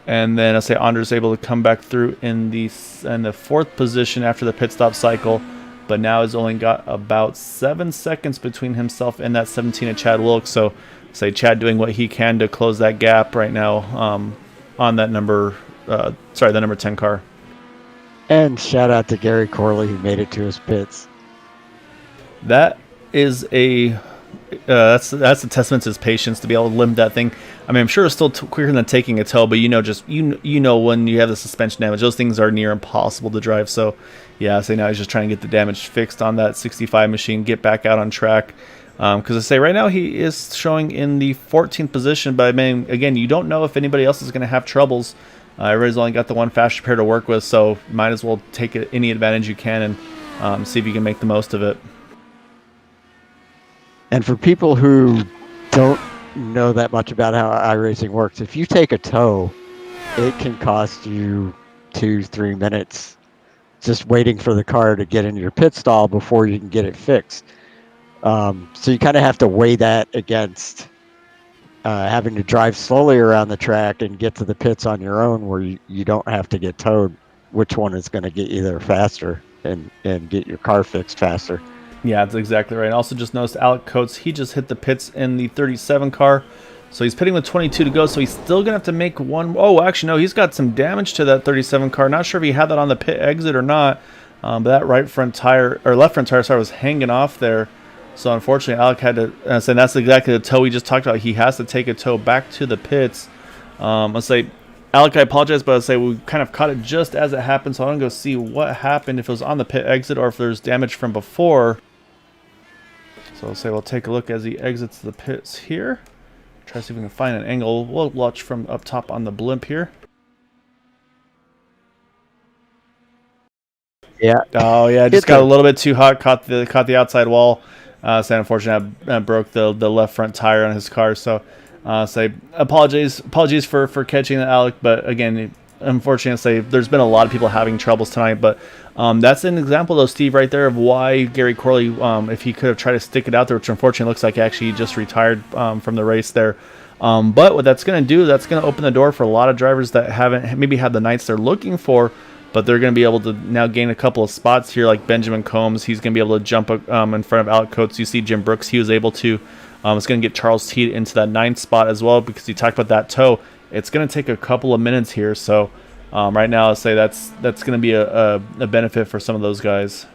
And then I say Anders able to come back through in the fourth position after the pit stop cycle, but now has only got about 7 seconds between himself and that 17 of Chad Wilkes. So say Chad doing what he can to close that gap right now on that number 10 car. And shout out to Gary Corley, who made it to his pits. That is that's a testament to his patience to be able to limit that thing. I mean, I'm sure it's still quicker than taking a tow, but you know when you have the suspension damage, those things are near impossible to drive. So yeah, I say now he's just trying to get the damage fixed on that 65 machine, get back out on track. Because I say right now he is showing in the 14th position, but I mean, again, you don't know if anybody else is going to have troubles. Everybody's only got the one fast repair to work with, so might as well take any advantage you can and see if you can make the most of it. And for people who don't know that much about how iRacing works, if you take a tow, it can cost you 2-3 minutes just waiting for the car to get into your pit stall before you can get it fixed. So you kind of have to weigh that against having to drive slowly around the track and get to the pits on your own where you don't have to get towed. Which one is going to get you there faster and get your car fixed faster? Yeah, that's exactly right. Also just noticed Alec Coates, he just hit the pits in the 37 car. So he's pitting with 22 to go, so he's still going to have to make one. Oh, actually, no, he's got some damage to that 37 car. Not sure if he had that on the pit exit or not, but that left front tire, was hanging off there. So unfortunately, Alec had to, and that's exactly the tow we just talked about. He has to take a tow back to the pits. Let's say, Alec, I apologize, but let's say we kind of caught it just as it happened, so I'm going to go see what happened, if it was on the pit exit or if there's damage from before. So let's say we'll take a look as he exits the pits here. Try to see if we can find an angle. We'll watch from up top on the blimp here. Yeah. Oh yeah, just got a little bit too hot. Caught the outside wall. So unfortunately, I broke the left front tire on his car. So say apologies for catching that, Alec. But again, unfortunately, say there's been a lot of people having troubles tonight. But that's an example, though, Steve, right there of why Gary Corley, if he could have tried to stick it out there, which unfortunately looks like actually he just retired from the race there. But what that's going to do, that's going to open the door for a lot of drivers that haven't maybe had the nights they're looking for, but they're going to be able to now gain a couple of spots here, like Benjamin Combs. He's going to be able to jump in front of Alec Coates. You see Jim Brooks, he was able to. It's going to get Charles Teed into that 9th spot as well, because he talked about that tow. It's going to take a couple of minutes here, so right now I'll say that's going to be a benefit for some of those guys.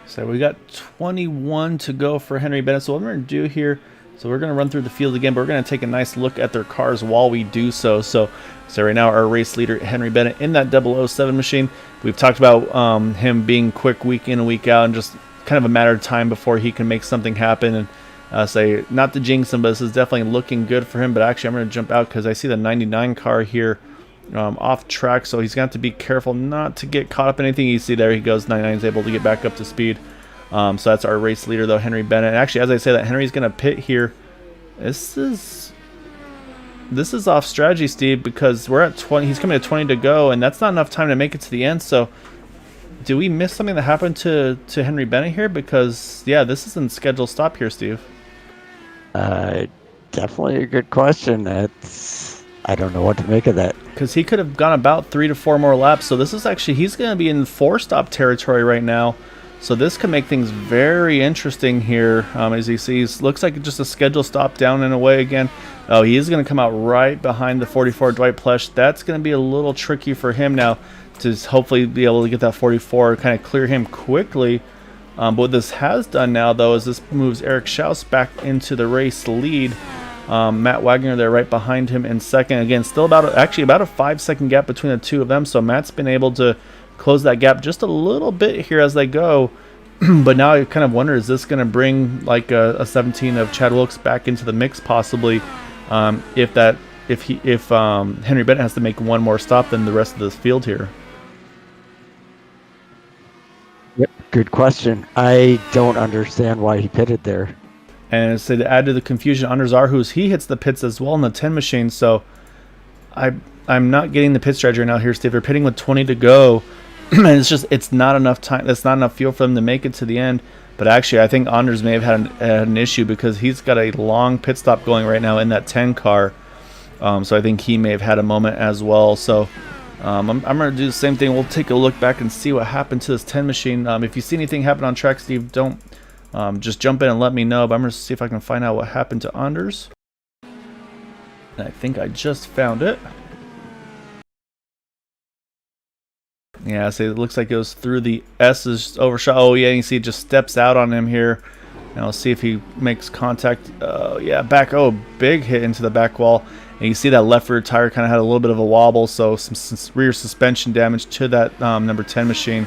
So we got 21 to go for Henry Bennett. So what we're going to do here, so we're going to run through the field again, but we're going to take a nice look at their cars while we do so. So right now our race leader, Henry Bennett, in that 007 machine. We've talked about him being quick week in and week out, and just kind of a matter of time before he can make something happen. And say, not to jinx him, but this is definitely looking good for him. But actually, I'm going to jump out because I see the 99 car here off track, so he's going to have to be careful not to get caught up in anything. You see there he goes, 99 is able to get back up to speed. So that's our race leader, though, Henry Bennett. And actually, as I say that, Henry's going to pit here. This is off strategy, Steve, because we're at 20. He's coming to 20 to go, and that's not enough time to make it to the end. So do we miss something that happened to Henry Bennett here? Because, yeah, this isn't scheduled stop here, Steve. Definitely a good question. I don't know what to make of that. Because he could have gone about 3 to 4 more laps. So this is actually, he's going to be in 4-stop territory right now. So this could make things very interesting here. As you see, looks like just a scheduled stop down and away again. Oh, he is going to come out right behind the 44 Dwight Plesh. That's going to be a little tricky for him now to hopefully be able to get that 44, kind of clear him quickly. But what this has done now, though, is this moves Eric Schaus back into the race lead. Matt Wagner there right behind him in second. Again, still about a 5-second gap between the two of them. So Matt's been able to close that gap just a little bit here as they go. But now I kind of wonder, is this going to bring like a 17 of Chad Wilkes back into the mix possibly? If Henry Bennett has to make one more stop than the rest of this field here. Yep, good question. I don't understand why he pitted there. And so to add to the confusion, Anders Arhus, he hits the pits as well in the 10 machine. So I'm not getting the pit strategy right now here, Steve. They're pitting with 20 to go. And it's not enough time. That's not enough fuel for them to make it to the end. But actually, I think Anders may have had an issue because he's got a long pit stop going right now in that 10 car. So I think he may have had a moment as well. So I'm going to do the same thing. We'll take a look back and see what happened to this 10 machine. If you see anything happen on track, Steve, don't just jump in and let me know. But I'm going to see if I can find out what happened to Anders. And I think I just found it. Yeah, so it looks like it goes through the S's overshot. Oh, yeah, you see it just steps out on him here. Now, let's see if he makes contact. Yeah, back. Oh, big hit into the back wall. And you see that left rear tire kind of had a little bit of a wobble, so some rear suspension damage to that number 10 machine.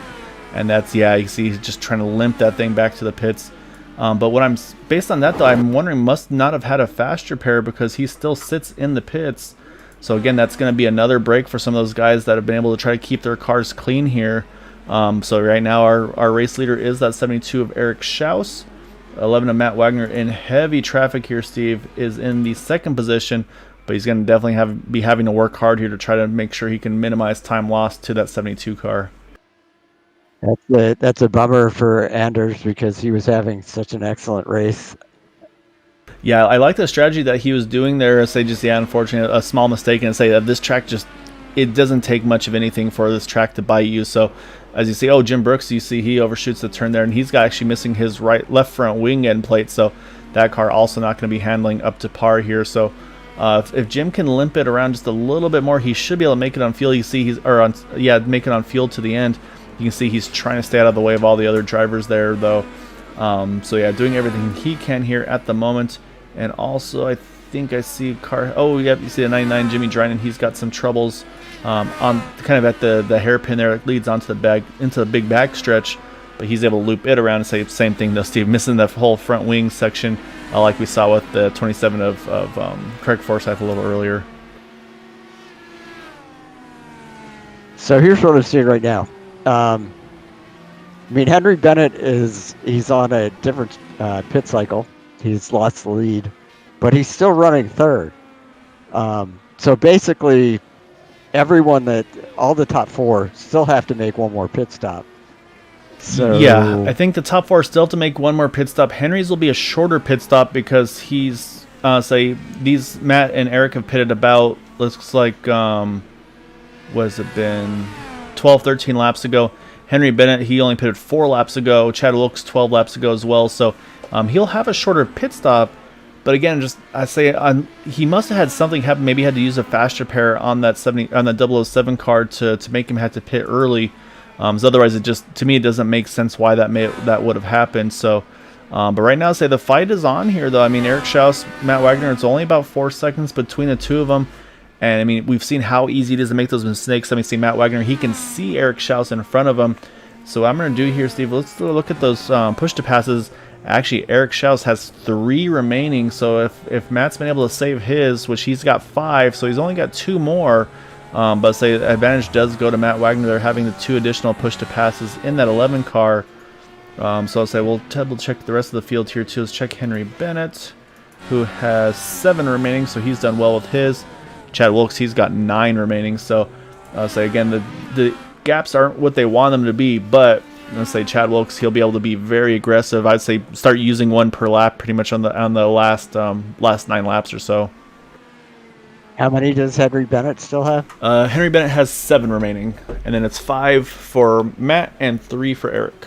And that's, yeah, you see he's just trying to limp that thing back to the pits. But what based on that, though, I'm wondering must not have had a fast repair because he still sits in the pits. So again, that's going to be another break for some of those guys that have been able to try to keep their cars clean here. So right now our race leader is that 72 of Eric Schaus. 11 of Matt Wagner in heavy traffic here, Steve, is in the second position. But he's going to definitely be having to work hard here to try to make sure he can minimize time lost to that 72 car. That's a bummer for Anders because he was having such an excellent race. Yeah, I like the strategy that he was doing there. Say just, yeah, unfortunately, a small mistake, and say that this track it doesn't take much of anything for this track to bite you. So as you see, oh, Jim Brooks, you see he overshoots the turn there, and he's got actually missing his left front wing end plate. So that car also not going to be handling up to par here. So if Jim can limp it around just a little bit more, he should be able to make it on fuel. You see make it on fuel to the end. You can see he's trying to stay out of the way of all the other drivers there, though. So yeah, doing everything he can here at the moment. And also, I think I see car. Oh, yep, you see the 99 Jimmy Dryden. He's got some troubles on kind of at the hairpin there. It leads onto into the big back stretch, but he's able to loop it around and say the same thing though, Steve, missing the whole front wing section, like we saw with the 27 of Craig Forsyth a little earlier. So here's what I'm seeing right now. I mean, Henry Bennett he's on a different pit cycle. He's lost the lead, but he's still running third. So basically, all the top four still have to make one more pit stop. So yeah, I think the top four still have to make one more pit stop. Henry's will be a shorter pit stop because he's these Matt and Eric have pitted about, looks like what has it been, 12, 13 laps ago. Henry Bennett, he only pitted 4 laps ago. Chad Wilkes 12 laps ago as well. So he'll have a shorter pit stop, but again, he must have had something happen. Maybe he had to use a fast repair on that 007 car to make him have to pit early. So otherwise, to me, it doesn't make sense why that would have happened. So, but right now, the fight is on here, though. I mean, Eric Schaus, Matt Wagner, it's only about 4 seconds between the two of them. And I mean, we've seen how easy it is to make those mistakes. I mean, see Matt Wagner, he can see Eric Schaus in front of him. So what I'm going to do here, Steve, let's look at those push to passes. Actually, Eric Schaus has 3 remaining. So if Matt's been able to save his, which he's got 5, so he's only got 2 more. But say the advantage does go to Matt Wagner. They're having the 2 additional push to passes in that 11 car. So I'll say we'll check the rest of the field here too. Let's check Henry Bennett, who has 7 remaining, so he's done well with his. Chad Wilkes, he's got 9 remaining. So I'll say again, the gaps aren't what they want them to be, but let's say Chad Wilkes, he'll be able to be very aggressive. I'd say start using 1 per lap pretty much on the last 9 laps or so. How many does Henry Bennett still have? Henry Bennett has 7 remaining, and then it's 5 for Matt and 3 for Eric.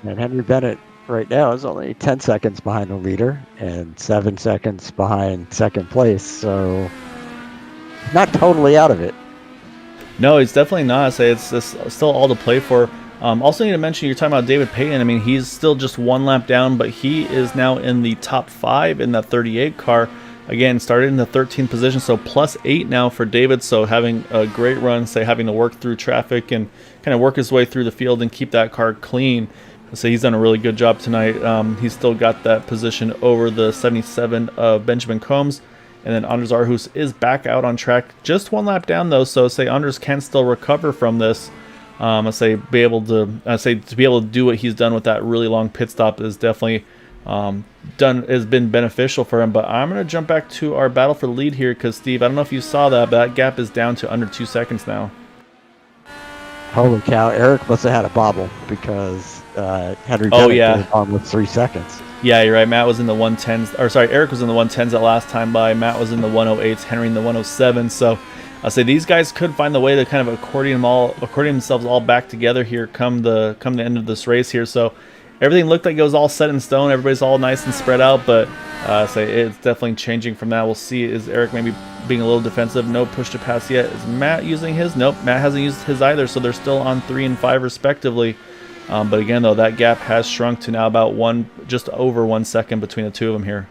And Henry Bennett right now is only 10 seconds behind the leader and 7 seconds behind second place, so not totally out of it. No, it's definitely not. It's still all to play for. Also need to mention, you're talking about David Payton. I mean, he's still just 1 lap down, but he is now in the top 5 in that 38 car. Again, started in the 13th position, so plus 8 now for David. So having a great run, having to work through traffic and kind of work his way through the field and keep that car clean. So he's done a really good job tonight. He's still got that position over the 77 of Benjamin Combs. And then Anders Arhus is back out on track. Just one lap down, though, so say Anders can still recover from this. To be able to do what he's done with that really long pit stop is definitely has been beneficial for him. But I'm going to jump back to our battle for the lead here because, Steve, I don't know if you saw that, but that gap is down to under 2 seconds now. Holy cow, Eric must have had a bobble because Henry Bennett did on with 3 seconds. Yeah, you're right. Matt was in the 110s. Or sorry, Eric was in the 110s that last time by. Matt was in the 108s, Henry in the 107s. So I'll say these guys could find the way to kind of accordion themselves all back together here come the end of this race here. So everything looked like it was all set in stone. Everybody's all nice and spread out, but it's definitely changing from that. We'll see. Is Eric maybe being a little defensive? No push to pass yet. Is Matt using his? Nope, Matt hasn't used his either. So they're still on 3 and 5 respectively. But again, though, that gap has shrunk to now about just over 1 second between the two of them here.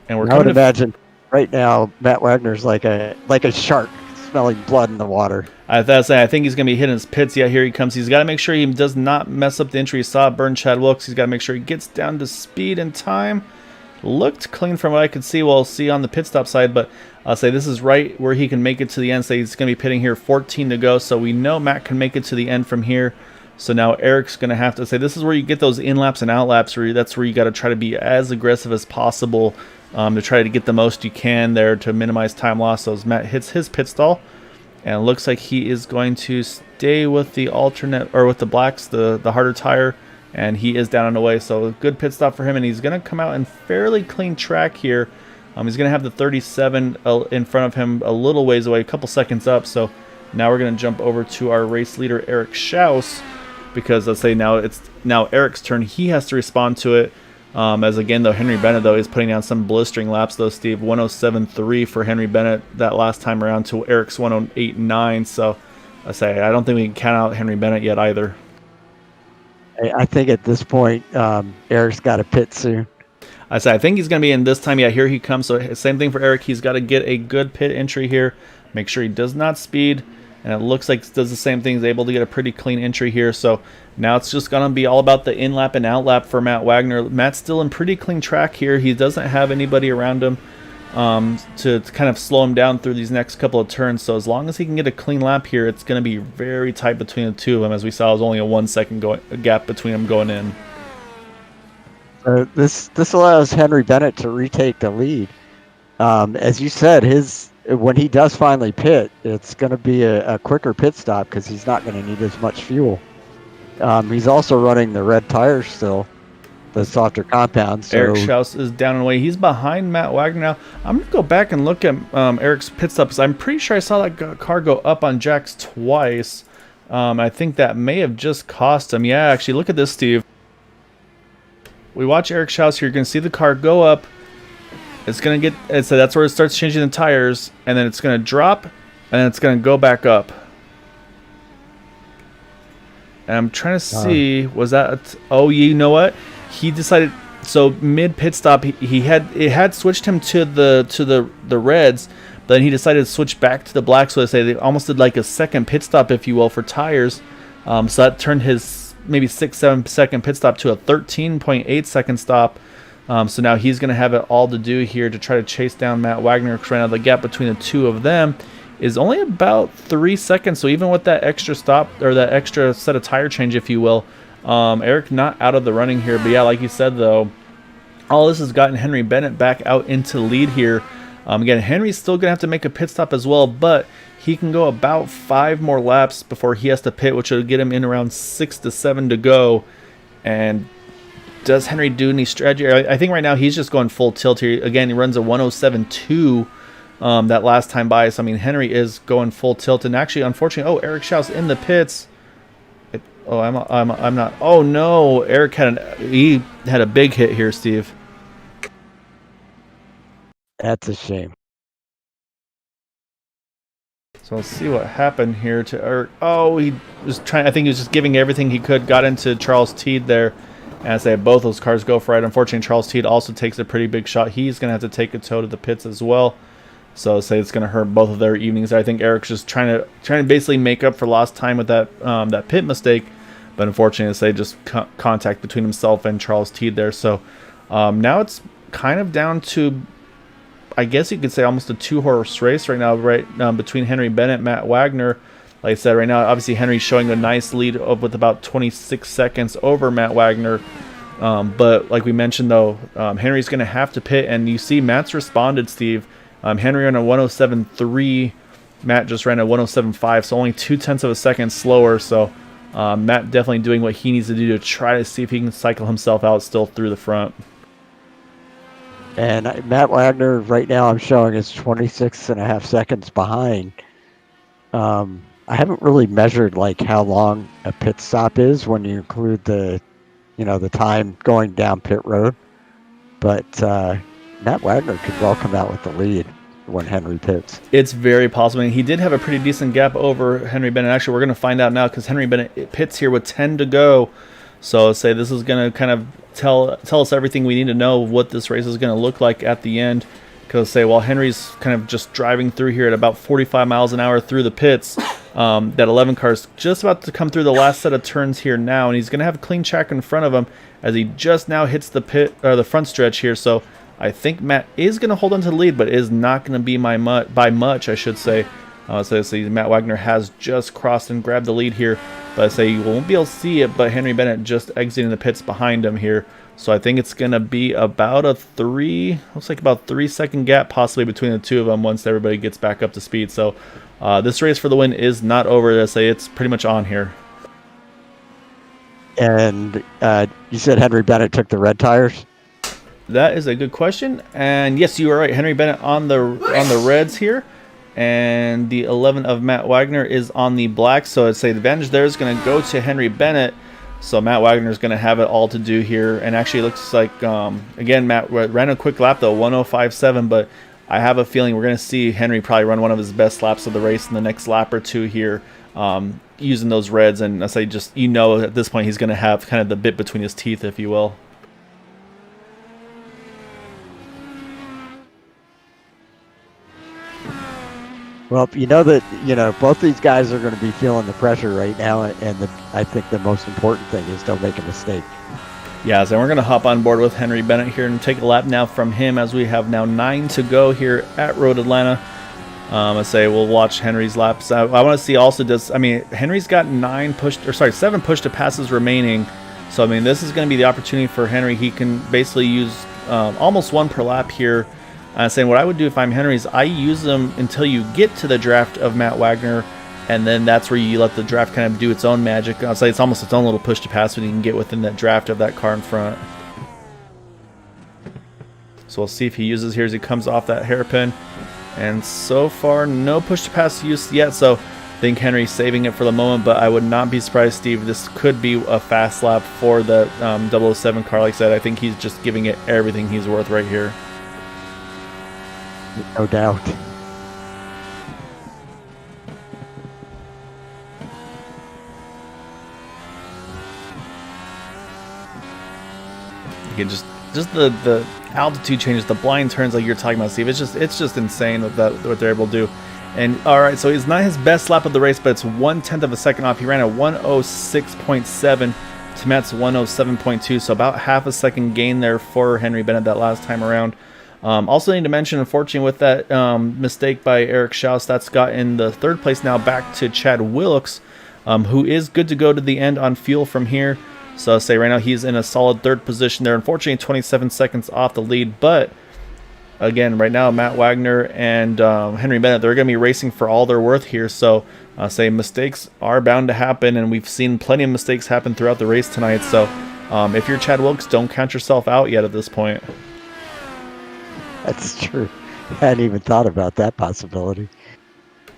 And I would imagine right now Matt Wagner's like a shark smelling blood in the water. I think he's going to be hitting his pits. Yeah, here he comes. He's got to make sure he does not mess up the entry. He saw it burn Chad Wilkes. He's got to make sure he gets down to speed and time. Looked clean from what I could see. We'll see on the pit stop side, but I'll say this is right where he can make it to the end. So he's going to be pitting here, 14 to go. So we know Matt can make it to the end from here. So now Eric's going to have to say this is where you get those in laps and out laps. That's where you got to try to be as aggressive as possible to try to get the most you can there to minimize time loss. So as Matt hits his pit stall, and it looks like he is going to stay with the alternate or with the blacks, the harder tire. And he is down and away, so a good pit stop for him, and he's going to come out in fairly clean track here. He's going to have the 37 in front of him a little ways away, a couple seconds up. So now we're going to jump over to our race leader, Eric Schaus, because let's say now it's Eric's turn. He has to respond to it. As again, though, Henry Bennett, though, is putting down some blistering laps, though, Steve. 107.3 for Henry Bennett that last time around to Eric's 108.9. So I don't think we can count out Henry Bennett yet either. I think at this point, Eric's got to pit soon. I think he's going to be in this time. Yeah, here he comes. So same thing for Eric. He's got to get a good pit entry here. Make sure he does not speed. And it looks like he does the same thing. He's able to get a pretty clean entry here. So now it's just going to be all about the in-lap and out-lap for Matt Wagner. Matt's still in pretty clean track here. He doesn't have anybody around him to kind of slow him down through these next couple of turns. So as long as he can get a clean lap here, it's going to be very tight between the two of them. As we saw, it was only a 1 second gap between them going in. This allows Henry Bennett to retake the lead. As you said, when he does finally pit, it's going to be a quicker pit stop because he's not going to need as much fuel. He's also running the red tires still, the softer compound. So Eric Schaus is down and away. He's behind Matt Wagner now. I'm going to go back and look at Eric's pit stops. I'm pretty sure I saw that car go up on Jax twice. I think that may have just cost him. Yeah, actually, look at this, Steve. We watch Eric Schaus here. You're going to see the car go up. It's going to get, so that's where it starts changing the tires, and then it's going to drop, and then it's going to go back up. And I'm trying to see, was that, oh, you know what? He decided, so mid pit stop, it had switched him to the reds, but then he decided to switch back to the black. So they almost did like a second pit stop, if you will, for tires. So that turned his maybe 6-7 second pit stop to a 13.8 second stop. So now he's going to have it all to do here to try to chase down Matt Wagner. Because right now the gap between the two of them is only about 3 seconds. So even with that extra stop or that extra set of tire change, if you will, Eric not out of the running here. But yeah, like you said, though, all this has gotten Henry Bennett back out into the lead here. Again, Henry's still going to have to make a pit stop as well, but he can go about 5 more laps before he has to pit, which will get him in around 6 to 7 to go. And does Henry do any strategy? I think right now he's just going full tilt here. Again, he runs a 107.2 that last time by. So, I mean, Henry is going full tilt. And actually, unfortunately, Eric Schaus in the pits. I'm not. Oh, no. Eric had a big hit here, Steve. That's a shame. So let's see what happened here to Eric. Oh, he was trying. I think he was just giving everything he could. Got into Charles Teed there. And I say both those cars go for it. Unfortunately, Charles Teed also takes a pretty big shot. He's going to have to take a tow to the pits as well. So say it's going to hurt both of their evenings. I think Eric's just trying to basically make up for lost time with that pit mistake, but unfortunately, say just contact between himself and Charles Teed there. So now it's kind of down to, I guess you could say, almost a 2-horse race right now, right between Henry Bennett, Matt Wagner. Like I said, right now, obviously Henry's showing a nice lead with about 26 seconds over Matt Wagner. But like we mentioned, though, Henry's going to have to pit, and you see Matt's responded, Steve. Henry ran a 107.3. Matt just ran a 107.5, so only 0.2 of a second slower. So Matt definitely doing what he needs to do to try to see if he can cycle himself out still through the front. And Matt Wagner, right now, I'm showing is 26.5 seconds behind. I haven't really measured like how long a pit stop is when you include the time going down pit road. But Matt Wagner could well come out with the lead when Henry pits. It's very possible. And he did have a pretty decent gap over Henry Bennett. Actually, we're going to find out now because Henry Bennett pits here with 10 to go. So say this is going to kind of tell us everything we need to know what this race is going to look like at the end. Because say while Henry's kind of just driving through here at about 45 miles an hour through the pits, that 11 car is just about to come through the last set of turns here now, and he's going to have a clean track in front of him as he just now hits the front stretch here. So I think Matt is going to hold on to the lead, but is not going to be by much, I should say. So Matt Wagner has just crossed and grabbed the lead here, but I say you won't be able to see it, but Henry Bennett just exiting the pits behind him here. So I think it's going to be about a 3-second gap possibly between the two of them once everybody gets back up to speed. So this race for the win is not over. I say it's pretty much on here. And you said Henry Bennett took the red tires? That is a good question. And yes, you are right. Henry Bennett on the reds here. And the 11 of Matt Wagner is on the black. So I'd say the advantage there is going to go to Henry Bennett. So Matt Wagner is going to have it all to do here. And actually it looks like, again, Matt ran a quick lap, though, 105.7. But I have a feeling we're going to see Henry probably run one of his best laps of the race in the next lap or two here, using those reds. And I say just, at this point he's going to have kind of the bit between his teeth, if you will. Well, that both these guys are going to be feeling the pressure right now, and I think the most important thing is don't make a mistake. Yeah, so we're going to hop on board with Henry Bennett here and take a lap now from him as we have now 9 to go here at Road Atlanta. I say we'll watch Henry's laps. I want to see also Henry's got 7 push to passes remaining. So this is going to be the opportunity for Henry. He can basically use almost 1 per lap here. Saying what I would do if I'm Henry is I use them until you get to the draft of Matt Wagner, and then that's where you let the draft kind of do its own magic. I'll say it's almost its own little push to pass when you can get within that draft of that car in front. So we'll see if he uses here as he comes off that hairpin. And so far, no push to pass use yet, so I think Henry's saving it for the moment, but I would not be surprised, Steve. This could be a fast lap for the 007 car. Like I said, I think he's just giving it everything he's worth right here. No doubt. Again, just the altitude changes, the blind turns like you're talking about, Steve. It's just insane what they're able to do. And all right, so it's not his best lap of the race, but it's 1/10 of a second off. He ran a 106.7 to Matt's 107.2, so about half a second gain there for Henry Bennett that last time around. Also need to mention, unfortunately, with that mistake by Eric Schaus, that's got in the 3rd place now back to Chad Wilkes, who is good to go to the end on fuel from here. So I'll say right now he's in a solid 3rd position there. Unfortunately, 27 seconds off the lead. But again, right now, Matt Wagner and Henry Bennett, they're going to be racing for all they're worth here. So I'll say mistakes are bound to happen, and we've seen plenty of mistakes happen throughout the race tonight. So if you're Chad Wilkes, don't count yourself out yet at this point. That's true. I hadn't even thought about that possibility.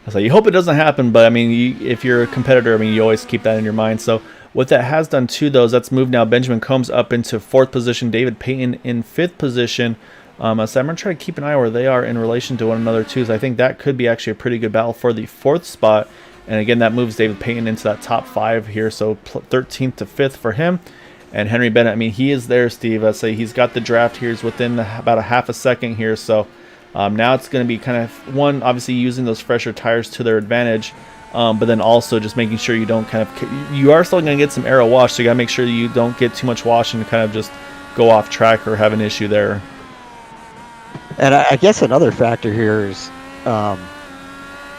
So you hope it doesn't happen, but if you're a competitor, you always keep that in your mind. So what that has done too, though, is that's moved now Benjamin Combs up into 4th position, David Payton in 5th position. So I'm going to try to keep an eye where they are in relation to one another too. So I think that could be actually a pretty good battle for the 4th spot. And again, that moves David Payton into that top 5 here. So 13th to 5th for him. And Henry Bennett, he is there, Steve. I say he's got the draft here. He's within about a half a second here. So Now it's going to be kind of one, obviously using those fresher tires to their advantage, but then also just making sure you don't you are still going to get some aero wash, so you got to make sure you don't get too much wash and kind of just go off track or have an issue there. And I guess another factor here is um,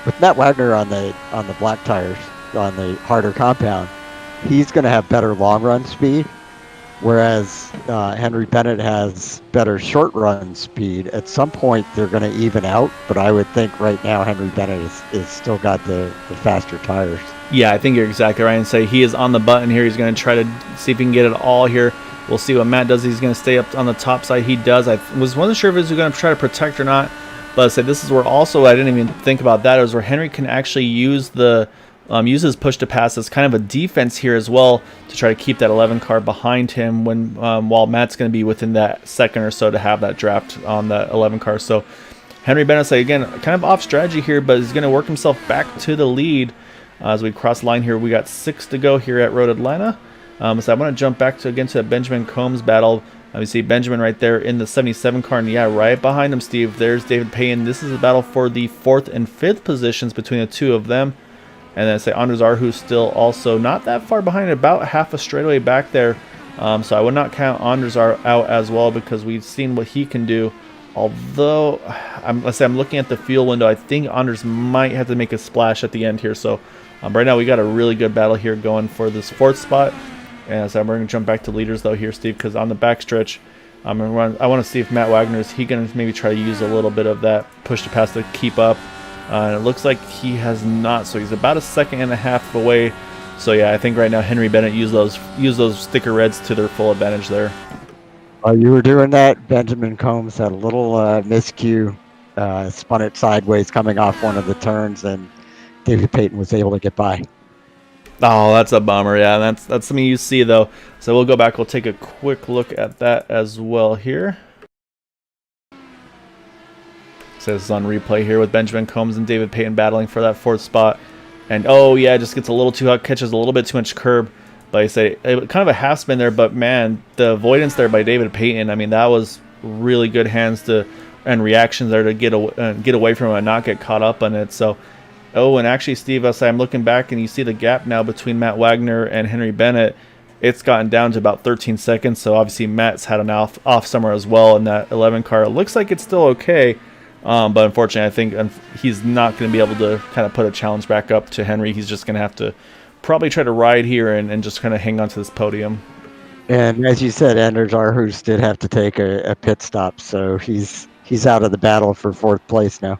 with Matt Wagner on the black tires on the harder compound, he's going to have better long run speed, whereas Henry Bennett has better short run speed. At some point, they're going to even out, but I would think right now Henry Bennett is still got the faster tires. Yeah, I think you're exactly right. And say he is on the button here. He's going to try to see if he can get it all here. We'll see what Matt does. He's going to stay up on the top side. He does. Wasn't sure if he was going to try to protect or not. But I said this is where also I didn't even think about that. It was where Henry can actually use his push to pass as kind of a defense here as well to try to keep that 11 car behind him when while Matt's going to be within that second or so to have that draft on that 11 car. So Henry Bennett, again, kind of off strategy here, but he's going to work himself back to the lead. As we cross the line here, we got 6 to go here at Road Atlanta. So I want to jump back to that Benjamin Combs battle. We see Benjamin right there in the 77 car, and yeah, right behind him, Steve, there's David Payton. This is a battle for the 4th and 5th positions between the two of them. And then say Anders Arhu's still also not that far behind, about half a straightaway back there. So I would not count Anders out as well because we've seen what he can do. Although, I'm looking at the fuel window, I think Anders might have to make a splash at the end here. So right now we got a really good battle here going for this 4th spot. And so we're going to jump back to leaders though here, Steve, because on the backstretch, I want to see if Matt Wagner is going to maybe try to use a little bit of that push to pass to keep up. And it looks like he has not, so he's about a second and a half away. So yeah, I think right now Henry Bennett use those sticker reds to their full advantage there. While you were doing that, Benjamin Combs had a little miscue, spun it sideways coming off one of the turns, and David Payton was able to get by. Oh, that's a bummer. Yeah, that's something you see though. So we'll go back. We'll take a quick look at that as well here. So this is on replay here with Benjamin Combs and David Payton battling for that 4th spot. And oh yeah, just gets a little too hot, catches a little bit too much curb. But I say kind of a half spin there, but man, the avoidance there by David Payton, I mean, that was really good hands and reactions there to get away from it and not get caught up on it. So, and actually, Steve, I'm looking back and you see the gap now between Matt Wagner and Henry Bennett. It's gotten down to about 13 seconds. So obviously Matt's had an off somewhere as well in that 11 car. It looks like it's still okay. But unfortunately, I think he's not going to be able to kind of put a challenge back up to Henry. He's just going to have to probably try to ride here and just kind of hang on to this podium. And as you said, Anders Arhus did have to take a pit stop, so he's out of the battle for 4th place now.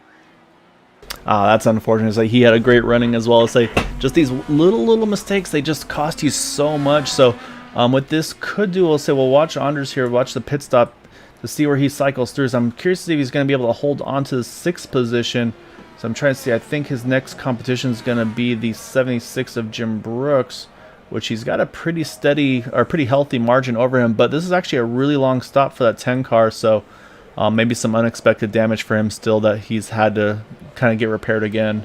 That's unfortunate. He had a great running as well. Just these little mistakes, they just cost you so much. So what this could do, we'll watch Anders here, watch the pit stop to see where he cycles through. So I'm curious to see if he's going to be able to hold on to the 6th position. So I'm trying to see. I think his next competition is going to be the 76 of Jim Brooks, which he's got a pretty steady or pretty healthy margin over him. But this is actually a really long stop for that 10 car. So maybe some unexpected damage for him still that he's had to kind of get repaired again.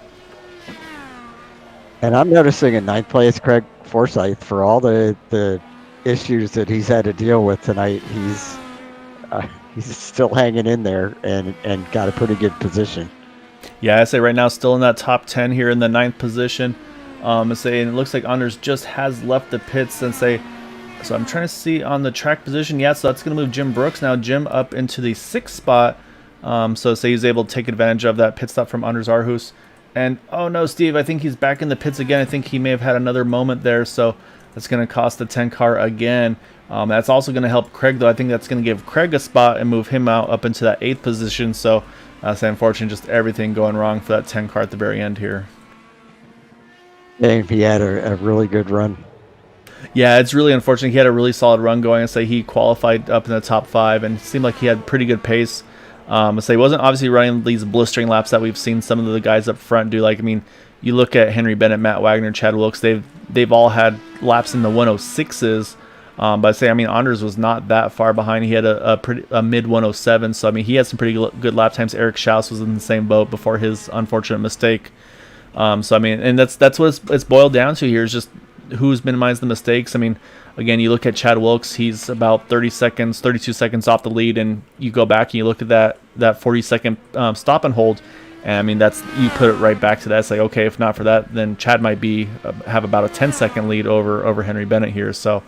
And I'm noticing in 9th place, Craig Forsyth, for all the issues that he's had to deal with tonight, he's still hanging in there and got a pretty good position. Yeah, I say right now still in that top 10 here in the 9th position. And it looks like Anders just has left the pits and so I'm trying to see on the track position. Yeah, so that's going to move Jim Brooks now. Jim up into the 6th spot. So he's able to take advantage of that pit stop from Anders Arhus. And oh no, Steve, I think he's back in the pits again. I think he may have had another moment there. So that's going to cost the 10 car again. That's also going to help Craig, though. I think that's going to give Craig a spot and move him out up into that 8th position. So that's unfortunate, just everything going wrong for that 10 car at the very end here. Yeah, he had a really good run. Yeah, it's really unfortunate. He had a really solid run going. He qualified up in the top 5 and it seemed like he had pretty good pace. He wasn't obviously running these blistering laps that we've seen some of the guys up front do. You look at Henry Bennett, Matt Wagner, Chad Wilkes. They've all had laps in the 106s. But Anders was not that far behind. He had a mid 107. So he had some pretty good lap times. Eric Schaus was in the same boat before his unfortunate mistake. And that's what it's boiled down to here. Is just who's minimized the mistakes. I mean, again, you look at Chad Wilkes, he's about 30 seconds, 32 seconds off the lead, and you go back and you look at that 40-second stop and hold, and I mean, that's, you put it right back to that. It's like, okay, if not for that, then Chad might be have about a 10-second lead over Henry Bennett here. So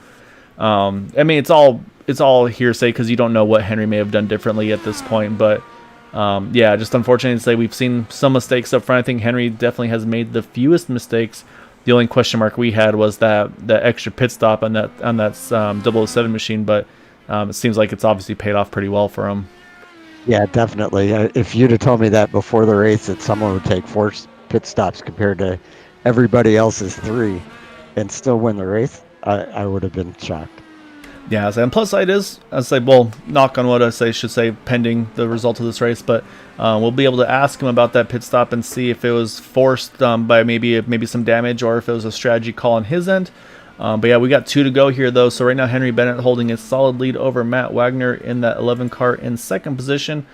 I mean, it's all hearsay because you don't know what Henry may have done differently at this point. But yeah, just unfortunate to say we've seen some mistakes up front. I think Henry definitely has made the fewest mistakes. The only question mark we had was that extra pit stop on that 007 machine, but it seems like it's obviously paid off pretty well for him. Yeah, definitely. If you'd have told me that before the race that someone would take four pit stops compared to everybody else's three and still win the race, I would have been shocked. Yeah, and plus it is, I say, well, knock on wood, should say, pending the result of this race, but we'll be able to ask him about that pit stop and see if it was forced by maybe some damage or if it was a strategy call on his end. But yeah, we got 2 to go here, though. So right now, Henry Bennett holding a solid lead over Matt Wagner in that 11 car in second position.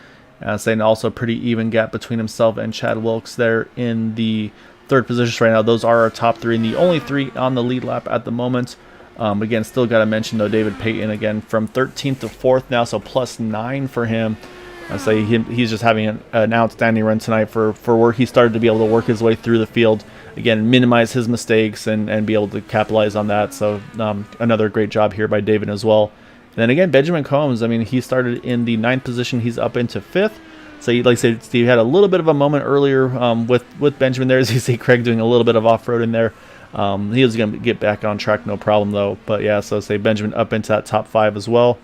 Saying also a pretty even gap between himself and Chad Wilkes there in the third position right now. Those are our top 3 and the only 3 on the lead lap at the moment. Again, still got to mention, though, David Payton, again, from 13th to 4th now, so +9 for him. I say he's just having an outstanding run tonight for where he started to be able to work his way through the field. Again, minimize his mistakes and be able to capitalize on that. So another great job here by David as well. And then again, Benjamin Combs, I mean, he started in the 9th position. He's up into 5th. So like I said, Steve had a little bit of a moment earlier with Benjamin there. As you see Craig doing a little bit of off-roading there. He was going to get back on track, no problem, though. But yeah, so say Benjamin up into that top 5 as well.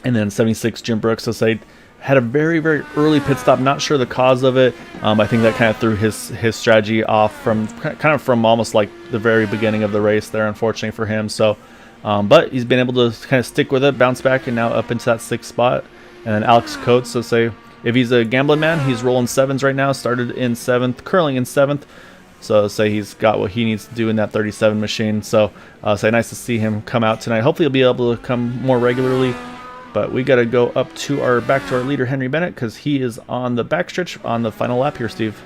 And then 76, Jim Brooks, so say, had a very, very early pit stop. Not sure the cause of it. I think that kind of threw his strategy off from almost like the very beginning of the race there, unfortunately for him. So, but he's been able to kind of stick with it, bounce back, and now up into that 6th spot. And then Alex Coates, so say, if he's a gambling man, he's rolling 7s right now. Started in 7th, curling in 7th. So say he's got what he needs to do in that 37 machine. So say nice to see him come out tonight. Hopefully he'll be able to come more regularly. But we got to go up to back to our leader, Henry Bennett, because he is on the backstretch on the final lap here, Steve.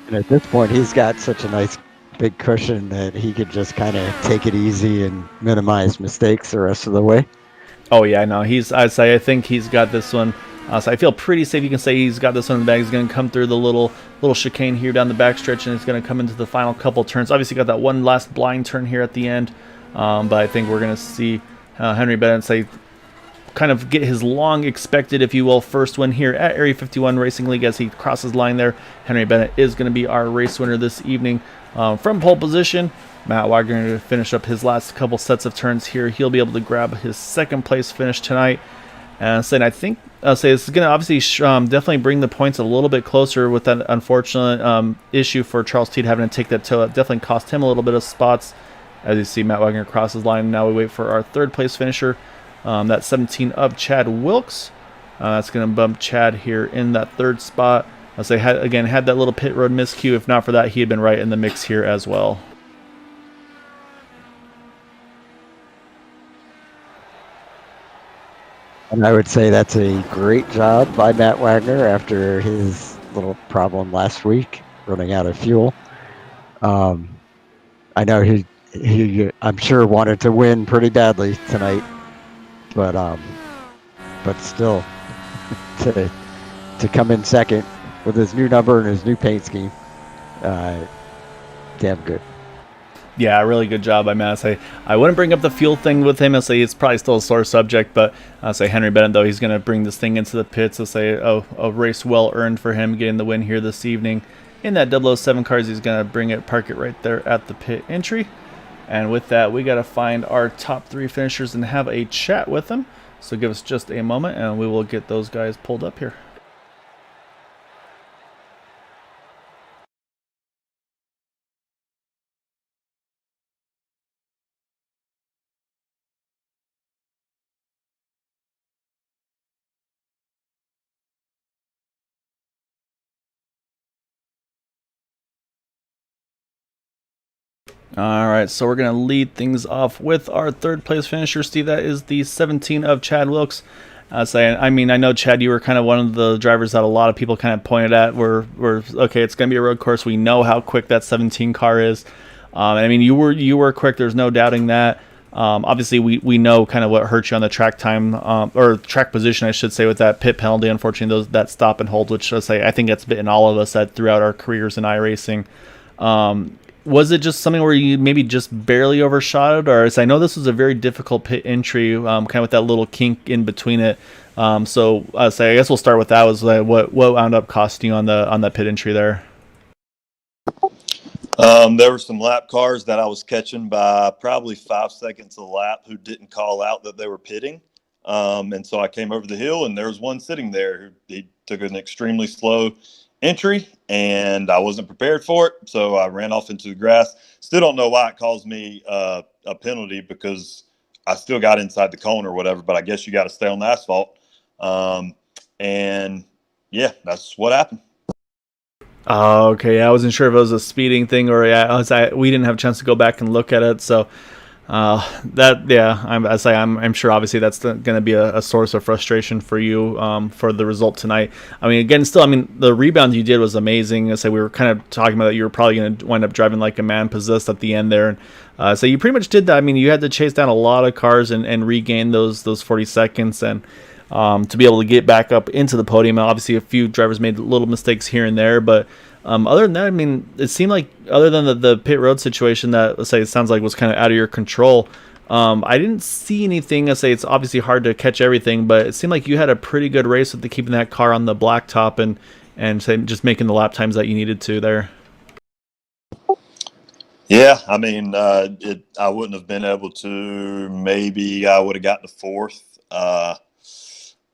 And at this point, he's got such a nice big cushion that he could just kind of take it easy and minimize mistakes the rest of the way. Oh yeah, no, I think he's got this one. So I feel pretty safe. You can say he's got this one in the bag. He's going to come through the little chicane here down the backstretch, and it's going to come into the final couple turns. Obviously, got that one last blind turn here at the end. But I think we're going to see Henry Bennett say kind of get his long expected, if you will, first win here at Area 51 Racing League as he crosses line there. Henry Bennett is going to be our race winner this evening from pole position. Matt Wagner going to finish up his last couple sets of turns here. He'll be able to grab his 2nd place finish tonight. And I think this is going to obviously definitely bring the points a little bit closer with that unfortunate issue for Charles Teed having to take that toe. It definitely cost him a little bit of spots. As you see, Matt Wagner crosses line. Now we wait for our 3rd place finisher. That 17 of Chad Wilkes. That's going to bump Chad here in that 3rd spot. As they had that little pit road miscue. If not for that, he had been right in the mix here as well. And I would say that's a great job by Matt Wagner after his little problem last week, running out of fuel. I know he I'm sure wanted to win pretty badly tonight, but still to come in 2nd with his new number and his new paint scheme, damn good. Yeah, really good job by Matt. I wouldn't bring up the fuel thing with him. I'll say it's probably still a sore subject, but I'll say Henry Bennett, though, he's going to bring this thing into the pits. I'll say a race well earned for him getting the win here this evening. In that 007 cars, he's going to bring it, park it right there at the pit entry. And with that, we got to find our top 3 finishers and have a chat with them. So give us just a moment, and we will get those guys pulled up here. All right, so we're going to lead things off with our 3rd place finisher, Steve. That is the 17 of Chad Wilkes. Say, I mean, I know Chad, you were kind of one of the drivers that a lot of people kind of pointed at. Were okay, it's going to be a road course. We know how quick that 17 car is. And I mean, you were quick. There's no doubting that. Obviously, we know kind of what hurt you on the track time or track position, I should say, with that pit penalty. Unfortunately, that stop and hold, which I think that's bitten all of us that throughout our careers in iRacing. Was it just something where you maybe just barely overshot it, or as I know this was a very difficult pit entry, kind of with that little kink in between it. So I guess we'll start with that. Was what wound up costing you on that pit entry there? There were some lap cars that I was catching by probably 5 seconds a lap who didn't call out that they were pitting. And so I came over the hill, and there was one sitting there who he took an extremely slow entry, and I wasn't prepared for it. So I ran off into the grass. Still don't know why it caused me a penalty because I still got inside the cone or whatever, but I guess you got to stay on the asphalt. And yeah, that's what happened. Oh, okay. I wasn't sure if it was a speeding thing or we didn't have a chance to go back and look at it. So that yeah, I'm sure obviously that's going to be a source of frustration for you for the result tonight. I mean, again, still, I mean, the rebound you did was amazing. We were kind of talking about that you were probably going to wind up driving like a man possessed at the end there, and so you pretty much did that. I mean, you had to chase down a lot of cars and regain those 40 seconds and. To be able to get back up into the podium. Obviously, a few drivers made little mistakes here and there, but other than that, I mean, it seemed like other than the pit road situation that let's say it sounds like was kind of out of your control. I didn't see anything. It's obviously hard to catch everything, but it seemed like you had a pretty good race with keeping that car on the blacktop and say just making the lap times that you needed to there. Yeah, I mean, I wouldn't have been able to. Maybe I would have got the fourth.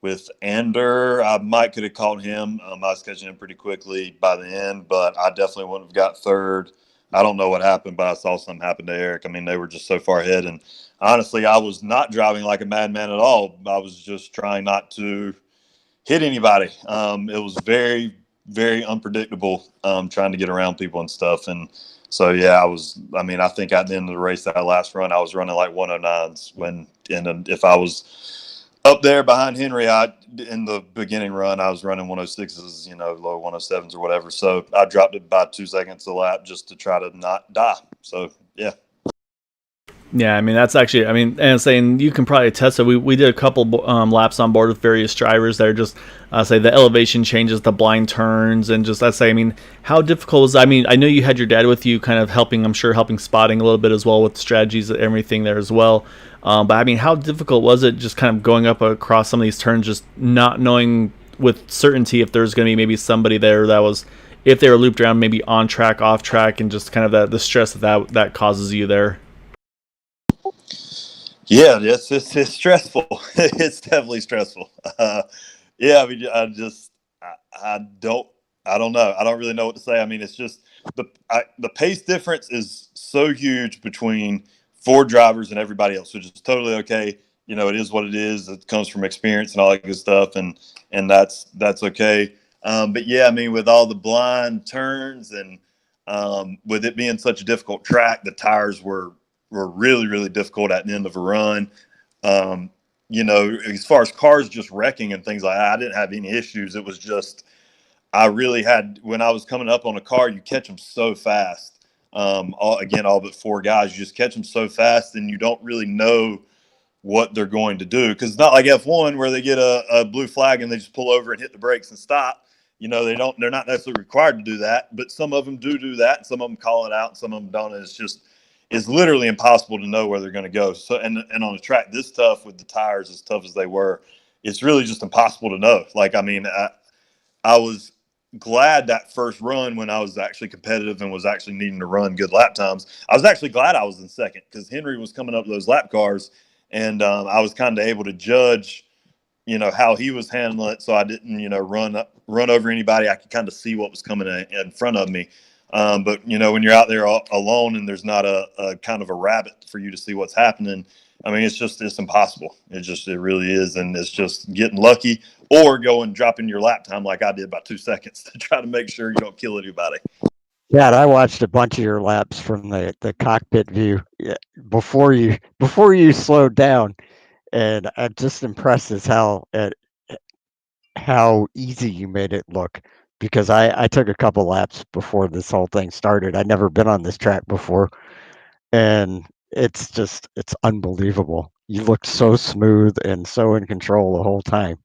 With Ander, I might could have caught him. I was catching him pretty quickly by the end, but I definitely wouldn't have got third. I don't know what happened, but I saw something happen to Eric. I mean, they were just so far ahead. And honestly, I was not driving like a madman at all. I was just trying not to hit anybody. It was very, very unpredictable trying to get around people and stuff. And so, yeah, I mean, I think at the end of the race, that last run, I was running like 109s and if I was up there behind Henry, in the beginning run, I was running 106s, low 107s or whatever. So I dropped it by 2 seconds a lap just to try to not die. So, yeah. Yeah, I mean that's actually, I mean, and saying you can probably attest that we did a couple laps on board with various drivers that are just say the elevation changes, the blind turns, and just I mean, how difficult was? I mean, I know you had your dad with you, kind of helping. I'm sure helping spotting a little bit as well with strategies and everything there as well. But I mean, how difficult was it just kind of going up across some of these turns, just not knowing with certainty if there's going to be maybe somebody there that was, if they were looped around, maybe on track, off track, and just kind of the stress that causes you there. Yeah, it's stressful. It's definitely stressful. Yeah, I mean, I don't, I don't know. I don't really know what to say. I mean, it's just the pace difference is so huge between Ford drivers and everybody else, which is totally okay. It is what it is. It comes from experience and all that good stuff, and that's okay. But yeah, I mean, with all the blind turns and with it being such a difficult track, the tires were really, really difficult at the end of a run. As far as cars just wrecking and things like that, I didn't have any issues. It was just, I really had, when I was coming up on a car, you catch them so fast. All but four guys, you just catch them so fast and you don't really know what they're going to do. Because it's not like F1 where they get a blue flag and they just pull over and hit the brakes and stop. They're not necessarily required to do that, but some of them do that. And some of them call it out and some of them don't. And it's literally impossible to know where they're going to go. So, and on a track this tough with the tires as tough as they were, it's really just impossible to know. Like, I mean, I was glad that first run when I was actually competitive and was actually needing to run good lap times. I was actually glad I was in second because Henry was coming up those lap cars, and I was kind of able to judge, how he was handling it, so I didn't, run over anybody. I could kind of see what was coming in front of me. But when you're out there alone and there's not a kind of a rabbit for you to see what's happening, I mean, it's impossible. It really is. And it's just getting lucky or going, dropping your lap time like I did by 2 seconds to try to make sure you don't kill anybody. Yeah, I watched a bunch of your laps from the cockpit view before you slowed down, and I'm just impressed as at how easy you made it look. Because I took a couple laps before this whole thing started. I'd never been on this track before, and it's unbelievable. You look so smooth and so in control the whole time.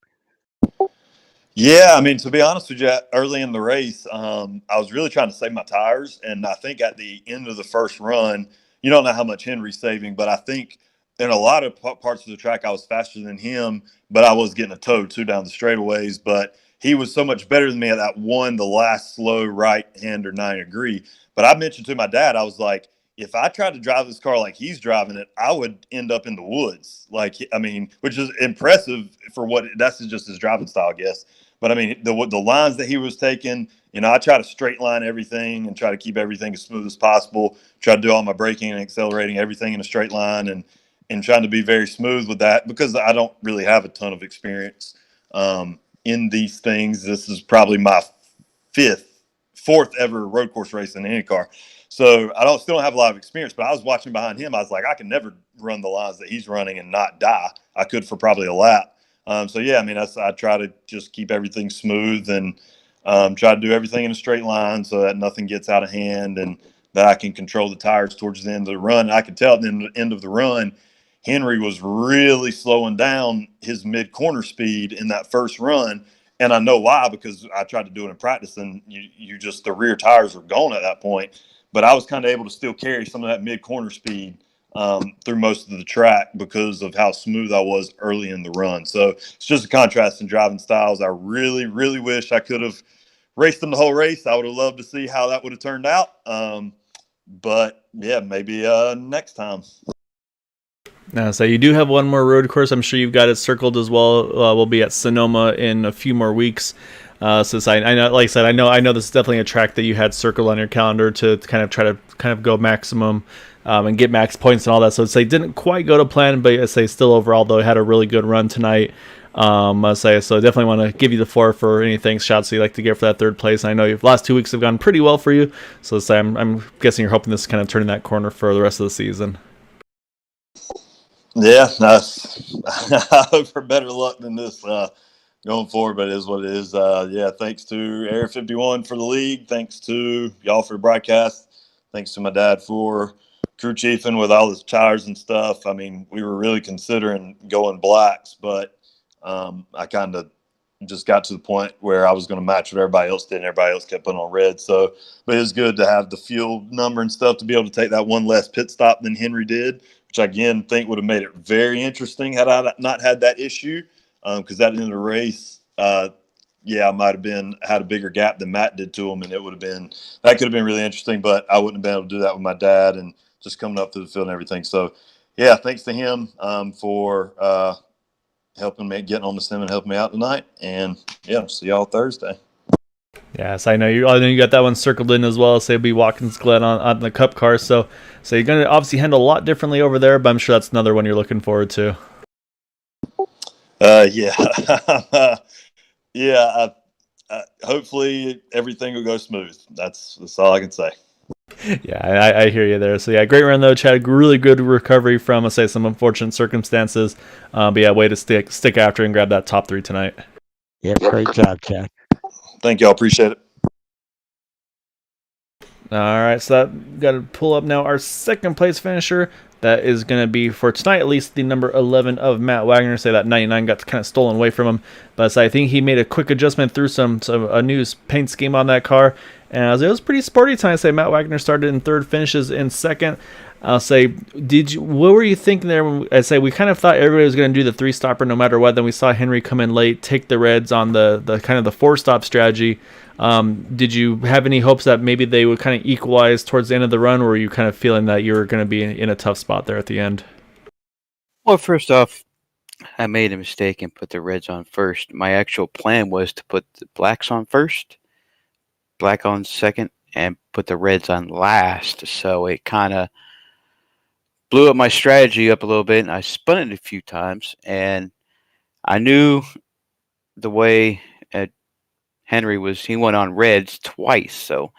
Yeah, I mean, to be honest with you, early in the race, I was really trying to save my tires, and I think at the end of the first run, you don't know how much Henry's saving, but I think in a lot of parts of the track, I was faster than him, but I was getting a toe too down the straightaways. But he was so much better than me at that one, the last slow right-hander 9 degree. But I mentioned to my dad, I was like, if I tried to drive this car like he's driving it, I would end up in the woods. Like, I mean, which is impressive for what that's just his driving style, I guess. But I mean, the lines that he was taking, I try to straight line everything and try to keep everything as smooth as possible. Try to do all my braking and accelerating, everything in a straight line, and trying to be very smooth with that because I don't really have a ton of experience in these things. This is probably my fourth ever road course race in any car. So I still don't have a lot of experience, but I was watching behind him. I was like, I can never run the lines that he's running and not die. I could for probably a lap. So yeah, I mean, I try to just keep everything smooth and try to do everything in a straight line so that nothing gets out of hand and that I can control the tires towards the end of the run. And I could tell at the end of the run, Henry was really slowing down his mid corner speed in that first run. And I know why, because I tried to do it in practice and you just, the rear tires were gone at that point. But I was kind of able to still carry some of that mid corner speed through most of the track because of how smooth I was early in the run. So it's just a contrast in driving styles. I really, really wish I could have raced them the whole race. I would have loved to see how that would have turned out. But yeah, maybe next time. So you do have one more road course. I'm sure you've got it circled as well. We'll be at Sonoma in a few more weeks. Since I know, like I said, I know this is definitely a track that you had circled on your calendar to kind of try to kind of go maximum and get max points and all that. So it's like didn't quite go to plan, but I say still overall though had a really good run tonight. I say so. Definitely want to give you the floor for any thanks shots you like to get for that third place. And I know your last 2 weeks have gone pretty well for you. So say I'm guessing you're hoping this is kind of turning that corner for the rest of the season. Yeah, I hope for better luck than this going forward, but it is what it is. Yeah, thanks to Area 51 for the league. Thanks to y'all for the broadcast. Thanks to my dad for crew chiefing with all his tires and stuff. I mean, we were really considering going blacks, but I kind of just got to the point where I was going to match what everybody else did, and everybody else kept putting on red. So, but it was good to have the fuel number and stuff to be able to take that one less pit stop than Henry did, which I again think would have made it very interesting had I not had that issue. Because at the end of the race, yeah, I might have had a bigger gap than Matt did to him, and it would have been that could have been really interesting. But I wouldn't have been able to do that with my dad and just coming up to the field and everything. So, yeah, thanks to him for helping me, getting on the sim and helping me out tonight. And yeah, see y'all Thursday. Yes, I know you. I know you got that one circled in as well. So it'll be Watkins Glen on the Cup car. So you're going to obviously handle a lot differently over there, but I'm sure that's another one you're looking forward to. Yeah, yeah. Hopefully everything will go smooth. That's all I can say. Yeah, I hear you there. So yeah, great run though, Chad. Really good recovery from, let's say, some unfortunate circumstances. But yeah, way to stick after and grab that top 3 tonight. Yep, great job, Chad. Thank y'all. Appreciate it. All right, so that got to pull up now our second place finisher. That is going to be for tonight, at least the number 11 of Matt Wagner. Say that 99 got kind of stolen away from him, but I think he made a quick adjustment through a new paint scheme on that car, and it was pretty sporty tonight. I say Matt Wagner started in third, finishes in second. I'll say, what were you thinking there? I say we kind of thought everybody was going to do the 3-stopper no matter what. Then we saw Henry come in late, take the reds on the kind of the 4-stop strategy. Did you have any hopes that maybe they would kind of equalize towards the end of the run, or were you kind of feeling that you were going to be in a tough spot there at the end? Well, first off, I made a mistake and put the reds on first. My actual plan was to put the blacks on first, black on second, and put the reds on last. So it kind of blew up my strategy up a little bit, and I spun it a few times, and I knew the way Henry he went on reds twice, so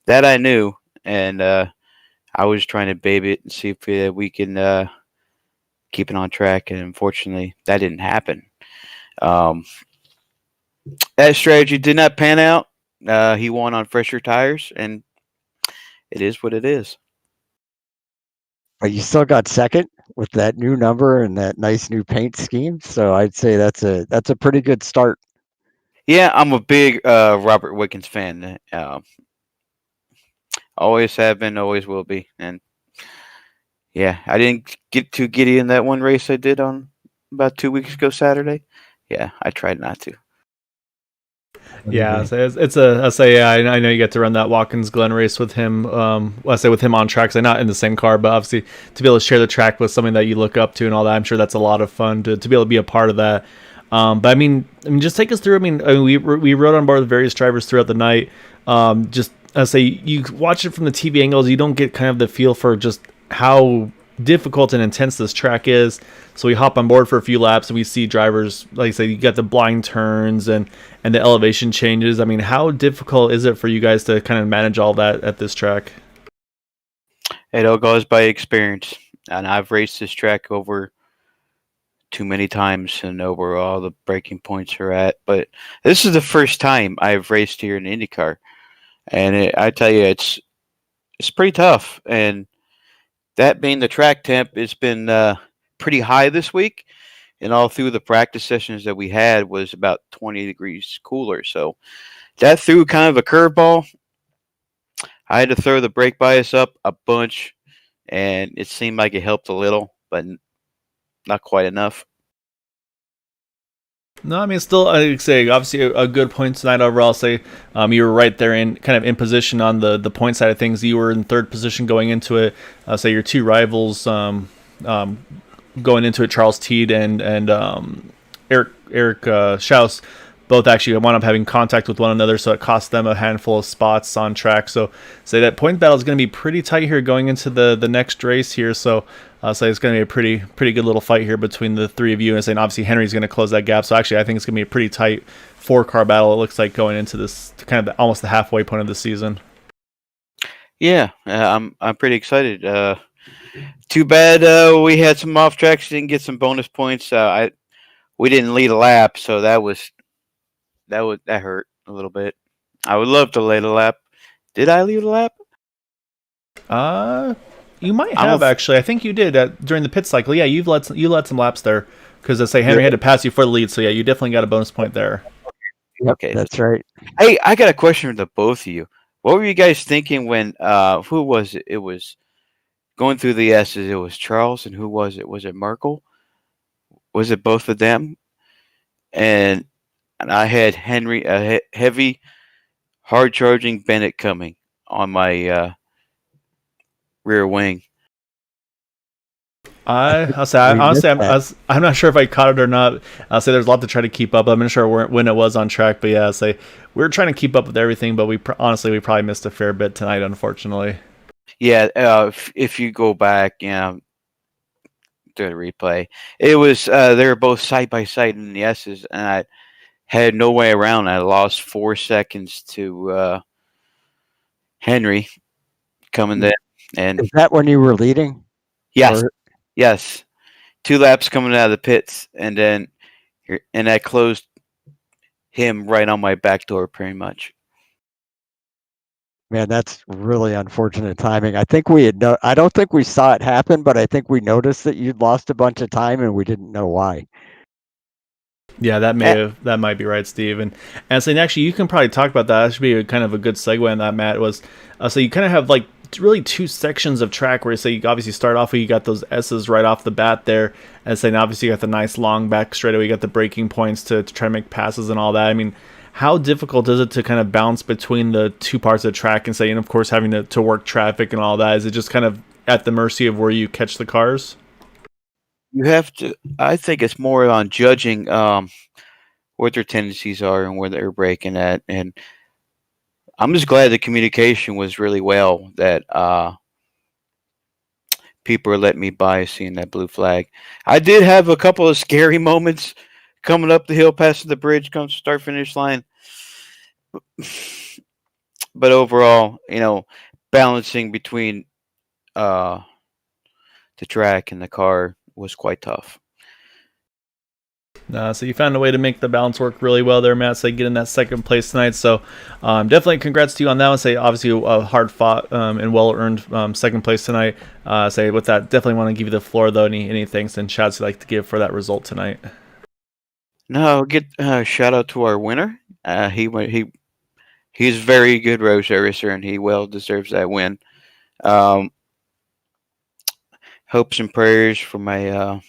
that I knew, and I was trying to baby it and see if we can keeping on track, and unfortunately, that didn't happen. Um, that strategy did not pan out. He won on fresher tires, and it is what it is. But you still got second with that new number and that nice new paint scheme. So I'd say that's a pretty good start. Yeah, I'm a big Robert Wickens fan. Always have been, always will be. And yeah, I didn't get too giddy in that one race I did on about 2 weeks ago Saturday. Yeah, I tried not to. Yeah, so it's a. I say, yeah, I know you get to run that Watkins Glen race with him. I say with him on track. So not in the same car, but obviously to be able to share the track with something that you look up to and all that. I'm sure that's a lot of fun to be able to be a part of that. But just take us through. We rode on board with various drivers throughout the night. Just I say you watch it from the TV angles, you don't get kind of the feel for just how difficult and intense this track is. So we hop on board for a few laps and we see drivers, like I say, you got the blind turns and the elevation changes. I mean, how difficult is it for you guys to kind of manage all that at this track? It all goes by experience, and I've raced this track over too many times and know where all the breaking points are at. But this is the first time I've raced here in IndyCar, and I tell you, it's pretty tough. And that being the track temp, it's been pretty high this week, and all through the practice sessions that we had was about 20 degrees cooler. So that threw kind of a curveball. I had to throw the brake bias up a bunch, and it seemed like it helped a little, but not quite enough. No, I mean, still, I'd say obviously a good point tonight overall. I'll say you were right there in kind of in position on the point side of things. You were in third position going into it. I'll say your two rivals going into it, Charles Teed and Eric Schaus, both actually wound up having contact with one another, so it cost them a handful of spots on track. So say that point battle is going to be pretty tight here going into the next race here. So I'll say it's going to be a pretty good little fight here between the three of you. And saying obviously Henry's going to close that gap. So actually I think it's going to be a pretty tight 4-car battle. It looks like going into this kind of almost the halfway point of the season. Yeah, I'm pretty excited. Too bad we had some off tracks, didn't get some bonus points. We didn't lead a lap, so that hurt a little bit. I would love to lead a lap. Did I lead a lap? You might have actually. I think you did during the pit cycle. Yeah, you led some laps there because I say Henry had to pass you for the lead. So yeah, you definitely got a bonus point there. Yep, Okay, that's right. Hey, I got a question for the both of you. What were you guys thinking when who was it? It was going through the S's. It was Charles, and who was it? Was it Merkel? Was it both of them? And I had Henry, a heavy, hard charging Bennett coming on my rear wing. I'll say We honestly, missed that. I'm not sure if I caught it or not. I'll say there's a lot to try to keep up. I'm not sure when it was on track, but yeah, I'll say we are trying to keep up with everything, but honestly we probably missed a fair bit tonight, unfortunately. Yeah, if you go back, through the replay, it was they were both side by side in the S's, and I had no way around. I lost 4 seconds to Henry coming there, and Is that when you were leading? yes, Or yes, 2 laps coming out of the pits, and then I closed him right on my back door, pretty much. man, that's really unfortunate timing. I think we had I don't think we saw it happen, but I think we noticed that you'd lost a bunch of time and we didn't know why. Yeah, that might be right, Steve. And so actually, you can probably talk about that. That should be kind of a good segue on that, Matt. Was so you kind of have like really two sections of track where you say you obviously start off where you got those S's right off the bat there, and then obviously you got the nice long back straightaway, you got the braking points to try to make passes and all that. I mean, how difficult is it to kind of bounce between the two parts of the track and say, and of course having to work traffic and all that? Is it just kind of at the mercy of where you catch the cars? You have to. I think it's more on judging what their tendencies are and where they're breaking at. And I'm just glad the communication was really well. That people are letting me by seeing that blue flag. I did have a couple of scary moments coming up the hill, passing the bridge, come start finish line. But overall, balancing between the track and the car, was quite tough. So you found a way to make the balance work really well there, Matt. So you get in that second place tonight. So definitely congrats to you on that one. Say obviously a hard fought and well earned second place tonight. Say with that, definitely want to give you the floor though. Any thanks and shouts you'd like to give for that result tonight? No, get shout out to our winner. He's a very good road servicer, and he well deserves that win. Hopes and prayers for my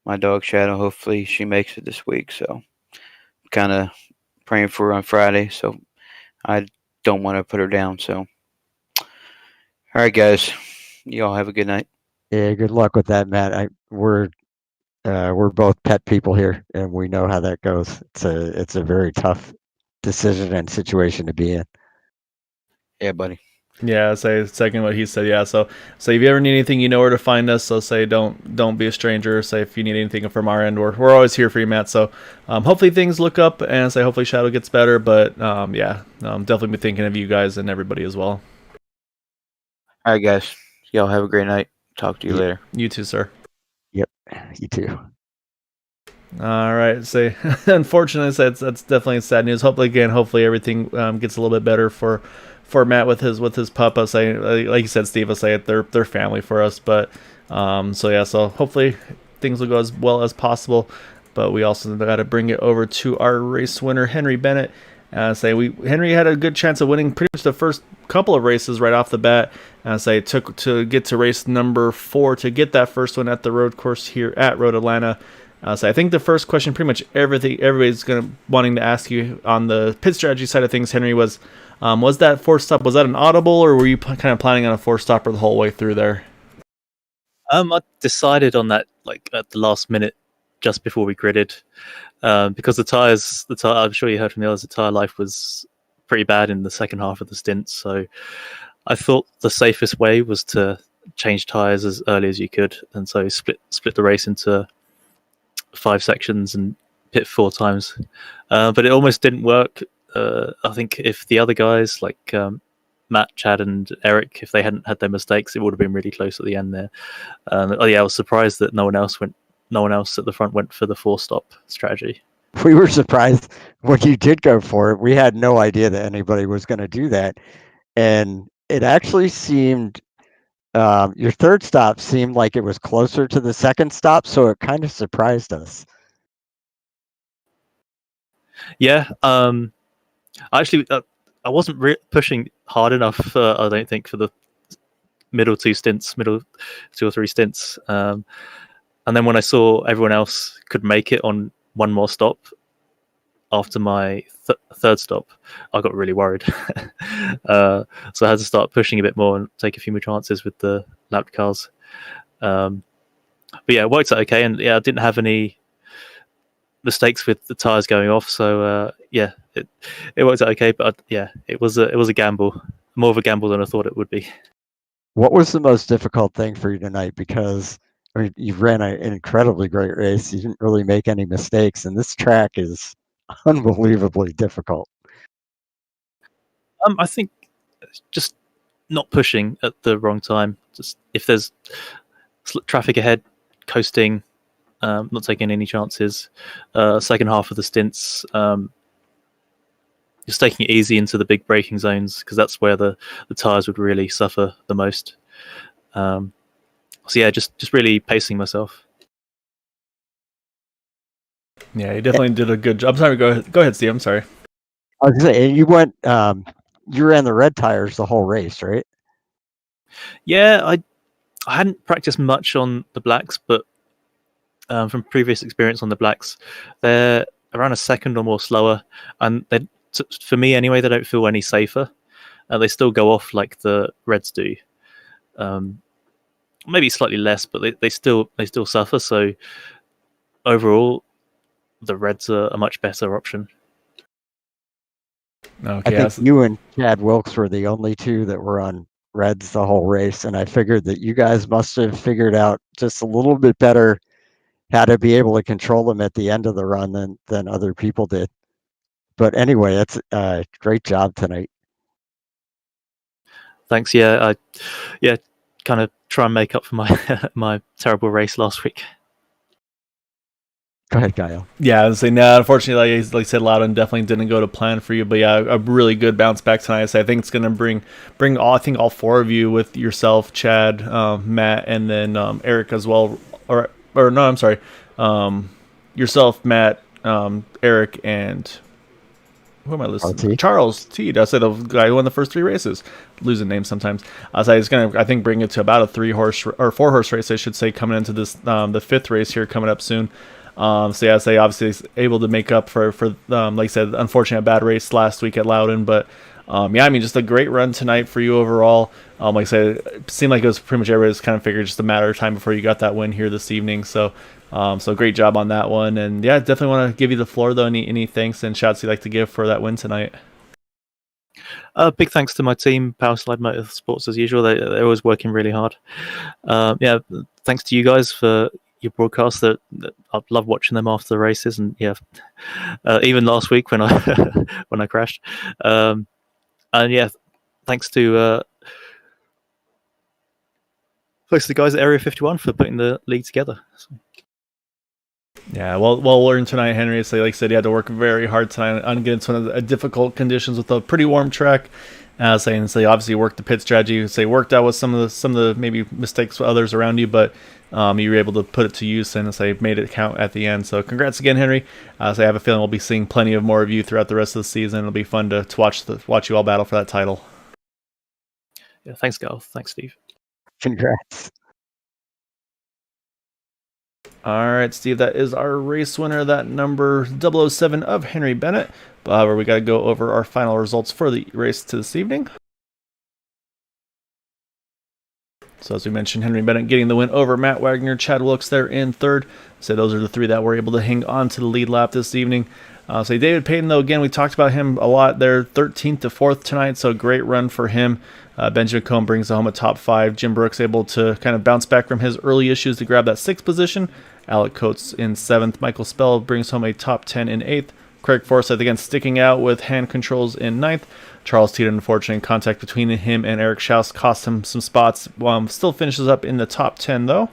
my dog Shadow. Hopefully she makes it this week. So kind of praying for her on Friday. So I don't want to put her down. So all right, guys, you all have a good night. Yeah, good luck with that, Matt. We're both pet people here, and we know how that goes. It's a very tough decision and situation to be in. Yeah, buddy. Yeah, say second what he said. Yeah, so if you ever need anything, you know where to find us. So say don't be a stranger. Say if you need anything from our end, we're always here for you, Matt. So hopefully things look up, and say hopefully Shadow gets better. But definitely be thinking of you guys and everybody as well. All right, guys, y'all have a great night. Talk to you later. You too, sir. Yep, you too. All right. So, unfortunately, that's definitely sad news. Hopefully everything gets a little bit better for Matt with his pup. I say, like you said, Steve, I say they're family for us. But so hopefully things will go as well as possible. But we also got to bring it over to our race winner, Henry Bennett. Henry had a good chance of winning pretty much the first couple of races right off the bat. It took to get to race number 4 to get that first one at the road course here at Road Atlanta. So I think the first question, pretty much everybody's wanting to ask you on the pit strategy side of things, Henry, was that forced stop? Was that an audible, or were you kind of planning on a forced stopper the whole way through there? I decided on that like at the last minute, just before we gridded, because the tires. I'm sure you heard from the others. The tire life was pretty bad in the second half of the stint, so I thought the safest way was to change tires as early as you could, and so split the race into 5 sections and pit 4 times. But it almost didn't work. I think if the other guys like Matt, Chad, and Eric, if they hadn't had their mistakes, it would have been really close at the end there. I was surprised that no one else at the front went for the 4-stop strategy. We were surprised when you did go for it. We had no idea that anybody was going to do that, and it actually seemed your third stop seemed like it was closer to the second stop, so it kind of surprised us. Yeah, actually, I wasn't pushing hard enough. I don't think for the middle 2 or 3 stints. And then when I saw everyone else could make it on one more stop after my third stop, I got really worried. So I had to start pushing a bit more and take a few more chances with the lapped cars. But yeah, it worked out okay, and yeah, I didn't have any mistakes with the tires going off. So yeah, it worked out okay. But yeah, it was a gamble, more of a gamble than I thought it would be. What was the most difficult thing for you tonight? Because I mean, you ran an incredibly great race. You didn't really make any mistakes, and this track is unbelievably difficult. I think just not pushing at the wrong time. Just if there's traffic ahead, coasting, not taking any chances. Second half of the stints, just taking it easy into the big braking zones, because that's where the tires would really suffer the most. So yeah, just really pacing myself. Yeah, you definitely did a good job. I'm sorry, go ahead, Steve. I'm sorry. I was gonna say, and you went, you ran the red tires the whole race, right? Yeah, I hadn't practiced much on the blacks, but from previous experience on the blacks, they're around a second or more slower, and for me anyway, they don't feel any safer. They still go off like the reds do. Maybe slightly less, but they still suffer. So overall, the reds are a much better option. Okay, I think you and Chad Wilkes were the only two that were on reds the whole race, and I figured that you guys must have figured out just a little bit better how to be able to control them at the end of the run than other people did. But anyway, that's a great job tonight. Thanks. Yeah, kind of try and make up for my my terrible race last week. Go ahead, Kyle. Yeah, I would say no. Unfortunately, like I said, Loudon definitely didn't go to plan for you. But yeah, a really good bounce back tonight. I think it's gonna bring all, I think all four of you with yourself, Chad, Matt, and then Eric as well. Or no, I'm sorry, yourself, Matt, Eric, and who am I listening? RT. Charles T. I said the guy who won the first three races. Losing names sometimes. I was it's gonna, I think, bring it to about a 3-horse or 4-horse race, I should say, coming into this the 5th race here coming up soon. So yeah, so obviously is able to make up for like I said, unfortunate bad race last week at Loudon, but yeah, I mean, just a great run tonight for you overall. Like I said, it seemed like it was pretty much everybody's kind of figured just a matter of time before you got that win here this evening. So so great job on that one, and yeah, definitely want to give you the floor though. Any thanks and shouts you'd like to give for that win tonight? Big thanks to my team, Powerslide Motorsports, as usual. They're always working really hard. Yeah, thanks to you guys for your broadcast. That I love watching them after the races, and yeah, even last week when I when I crashed. And yeah, thanks to the guys at Area 51 for putting the league together. Yeah, well learned tonight, Henry. So like I said, you had to work very hard tonight on getting some of the difficult conditions with a pretty warm track. Saying so, you obviously worked the pit strategy. Say worked out with some of the maybe mistakes with others around you, but you were able to put it to use and say made it count at the end. So congrats again, Henry. So I have a feeling we'll be seeing plenty of more of you throughout the rest of the season. It'll be fun to watch you all battle for that title. Yeah, thanks, Gal. Thanks, Steve. Congrats. All right, Steve, that is our race winner, that number 007 of Henry Bennett. However, we got to go over our final results for the race to this evening. So as we mentioned, Henry Bennett getting the win over Matt Wagner, Chad Wilkes there in third. So those are the three that were able to hang on to the lead lap this evening. So David Payton, though, again, we talked about him a lot there, 13th to 4th tonight, so great run for him. Benjamin Cohn brings home a top 5. Jim Brooks able to kind of bounce back from his early issues to grab that 6th position. Alec Coates in 7th. Michael Spell brings home a top 10 in 8th. Craig Forsyth again sticking out with hand controls in 9th. Charles Teeter, unfortunately, contact between him and Eric Schaus cost him some spots. Still finishes up in the top 10, though.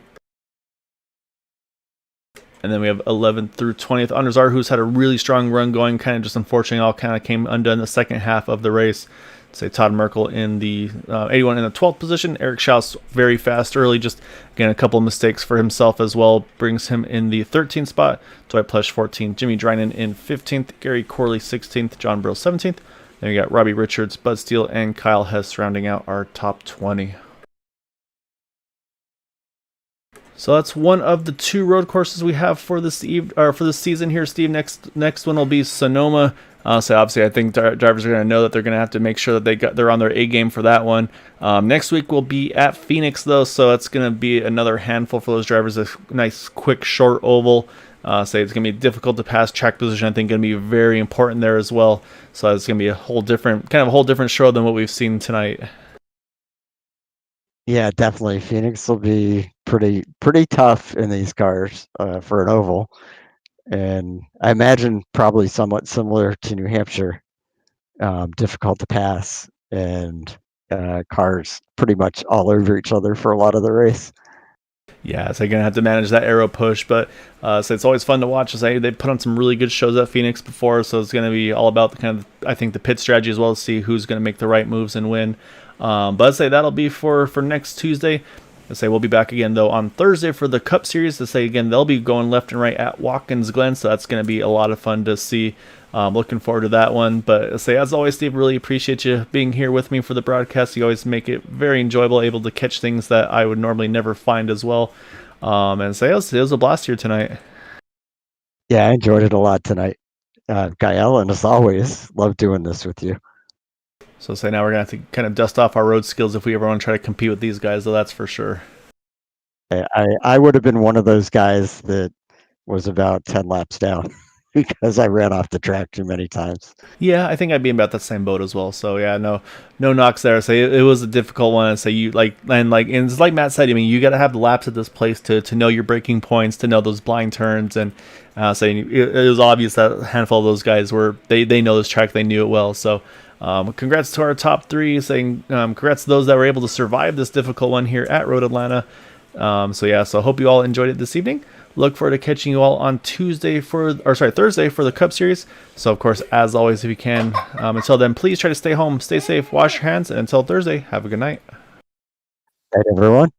And then we have 11th through 20th. Anders Ar, who's had a really strong run going, kind of just unfortunately all kind of came undone the second half of the race. Say Todd Merkel in the 81 in the 12th position. Eric Schaus very fast early, just again a couple of mistakes for himself as well. Brings him in the 13th spot. Dwight Plush 14th. Jimmy Drynan in 15th. Gary Corley 16th. John Brill 17th. Then we got Robbie Richards, Bud Steele, and Kyle Hess rounding out our top 20. So that's one of the 2 road courses we have for this season here, Steve. Next one will be Sonoma. So obviously, I think drivers are going to know that they're going to have to make sure that they're on their A game for that one. Next week will be at Phoenix, though, so it's going to be another handful for those drivers. A nice, quick, short oval. Say it's going to be difficult to pass. Track position, I think, going to be very important there as well. So it's going to be a whole different show than what we've seen tonight. Yeah, definitely. Phoenix will be pretty tough in these cars for an oval, and I imagine probably somewhat similar to New Hampshire, difficult to pass, and cars pretty much all over each other for a lot of the race. Yeah, so they're going to have to manage that aero push, but so it's always fun to watch. They put on some really good shows at Phoenix before, so it's going to be all about the kind of, I think, the pit strategy as well to see who's going to make the right moves and win. But I'd say that'll be for next Tuesday. I'd say we'll be back again, though, on Thursday for the Cup Series. To say again, they'll be going left and right at Watkins Glen, so that's going to be a lot of fun to see. Looking forward to that one. But say, as always, Steve, really appreciate you being here with me for the broadcast. You always make it very enjoyable, able to catch things that I would normally never find as well. And say, it was a blast here tonight. Yeah, I enjoyed it a lot tonight. Gael, and as always, love doing this with you. So say now we're going to have to kind of dust off our road skills if we ever want to try to compete with these guys, though, that's for sure. I would have been one of those guys that was about 10 laps down because I ran off the track too many times. Yeah, I think I'd be about that same boat as well. So yeah, no knocks there. So it was a difficult one. So and it's like Matt said, I mean, you got to have the laps at this place to know your braking points, to know those blind turns, and it was obvious that a handful of those guys they know this track, they knew it well. So Congrats to our top three, saying congrats to those that were able to survive this difficult one here at Road Atlanta. So I hope you all enjoyed it this evening. Look forward to catching you all on Thursday for the Cup Series. So of course, as always, if you can, until then, please try to stay home, stay safe, wash your hands, and until Thursday, have a good night. Right, everyone.